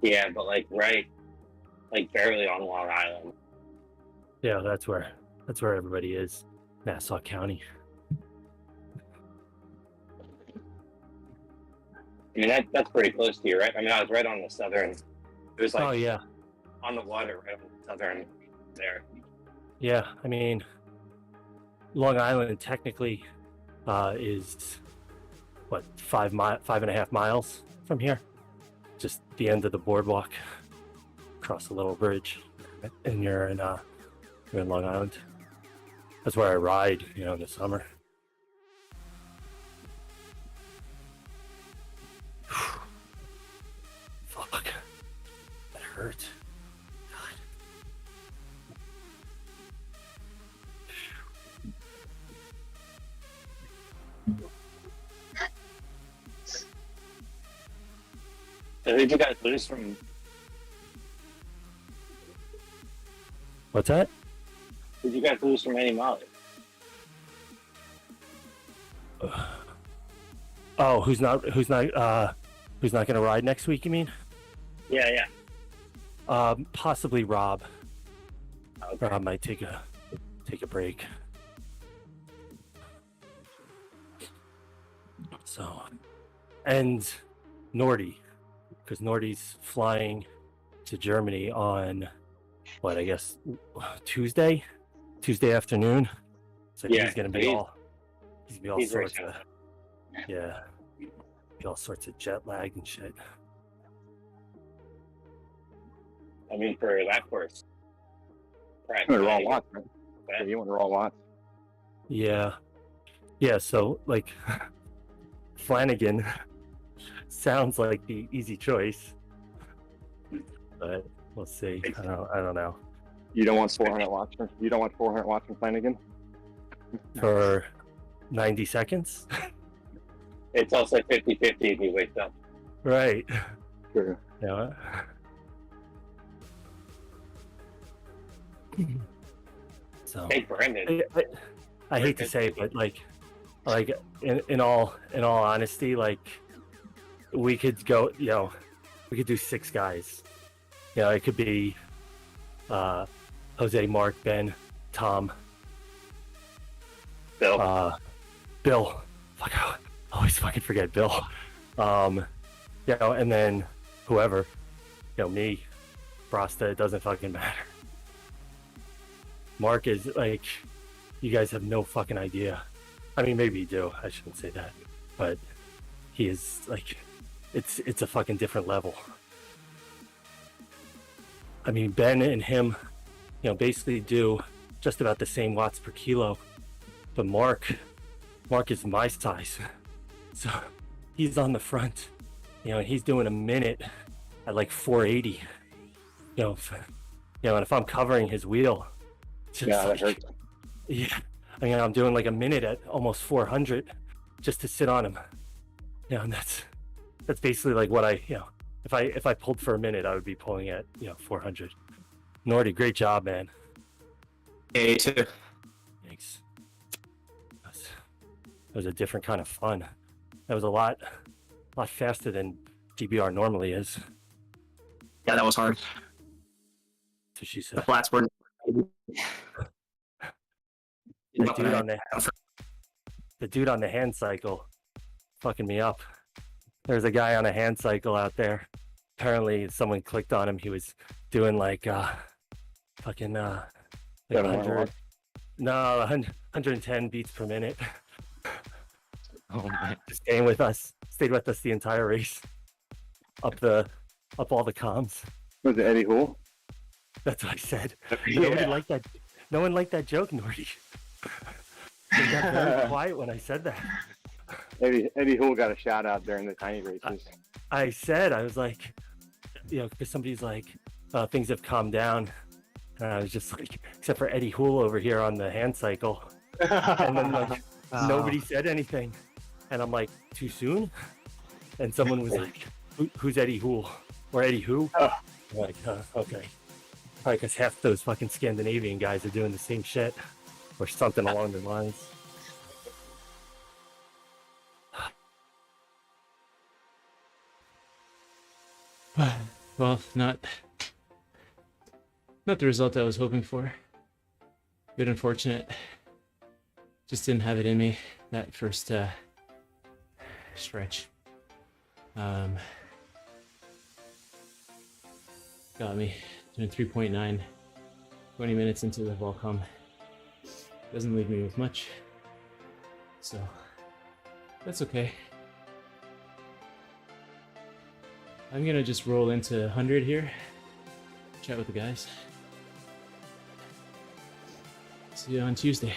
Yeah, but like barely on Long Island. Yeah, that's where everybody is. Nassau County. I mean, that's pretty close to you, right? I mean, I was right on the southern. It was like Oh yeah, on the water, right on the southern there. yeah. I mean, Long Island technically is what 5.5 miles from here. Just the end of the boardwalk. Cross a little bridge, and you're in Long Island. That's where I ride, in the summer. Fuck, that hurt. God. So who'd you guys lose from? What's that? Did you guys lose from any Molly? Oh, who's not going to ride next week? You mean? Yeah. Possibly Rob. Okay. Rob might take a break. So, and Nordy, because Nordy's flying to Germany on what, I guess Tuesday afternoon. So Yeah, he's gonna be all sorts of be all sorts of jet lag and shit. I mean, for that course. Right. You want to roll lots, right? Yeah, you want to roll lots. Yeah. So like Flanagan sounds like the easy choice, but we'll see. I don't know. You don't want 400 watts. You don't want 400 watts from Flanagan For 90 seconds. It's also 50-50 if he wakes up. Right. Sure. Yeah. So Hey, Brandon. I hate to say it, but like in all honesty, like we could go, we could do 6 guys. It could be Jose, Mark, Ben, Tom, Bill. Bill. Fuck, I always fucking forget Bill. And then whoever, me, Frosta, it doesn't fucking matter. Mark is like, you guys have no fucking idea. I mean, maybe you do. I shouldn't say that, but he is like, it's a fucking different level. I mean, Ben and him, basically do just about the same watts per kilo, but Mark is my size, so he's on the front, and he's doing a minute at like 480. And if I'm covering his wheel, that hurts. Yeah, I'm doing like a minute at almost 400 just to sit on him. And that's basically like what if I pulled for a minute, I would be pulling at 400. Nordy, great job, man. Yeah, you too. Thanks. That was a different kind of fun. That was a lot faster than DBR normally is. Yeah, that was hard. So she said. The flats were. The dude on the hand cycle fucking me up. There's a guy on a hand cycle out there. Apparently someone clicked on him. He was doing like 110 beats per minute. Oh man. Just stayed with us the entire race. Up all the comms. Was it Eddie Hool? That's what I said. Yeah. Nobody liked that. No one liked that joke, Nordy. They got very quiet when I said that. Eddie Hool got a shout out during the tiny races. I was like, because somebody's like, things have calmed down. And I was just like, except for Eddie Hool over here on the hand cycle. And then like, nobody said anything. And I'm like, too soon? And someone was like, who's Eddie Hool? Or Eddie who? I'm like, okay. Probably because half those fucking Scandinavian guys are doing the same shit. Or something along the lines. Well, not the result I was hoping for. Bit unfortunate. Just didn't have it in me that first stretch. Got me doing 3.9, 20 minutes into the VolKom. Doesn't leave me with much, so that's okay. I'm gonna just roll into 100 here, chat with the guys. See you on Tuesday.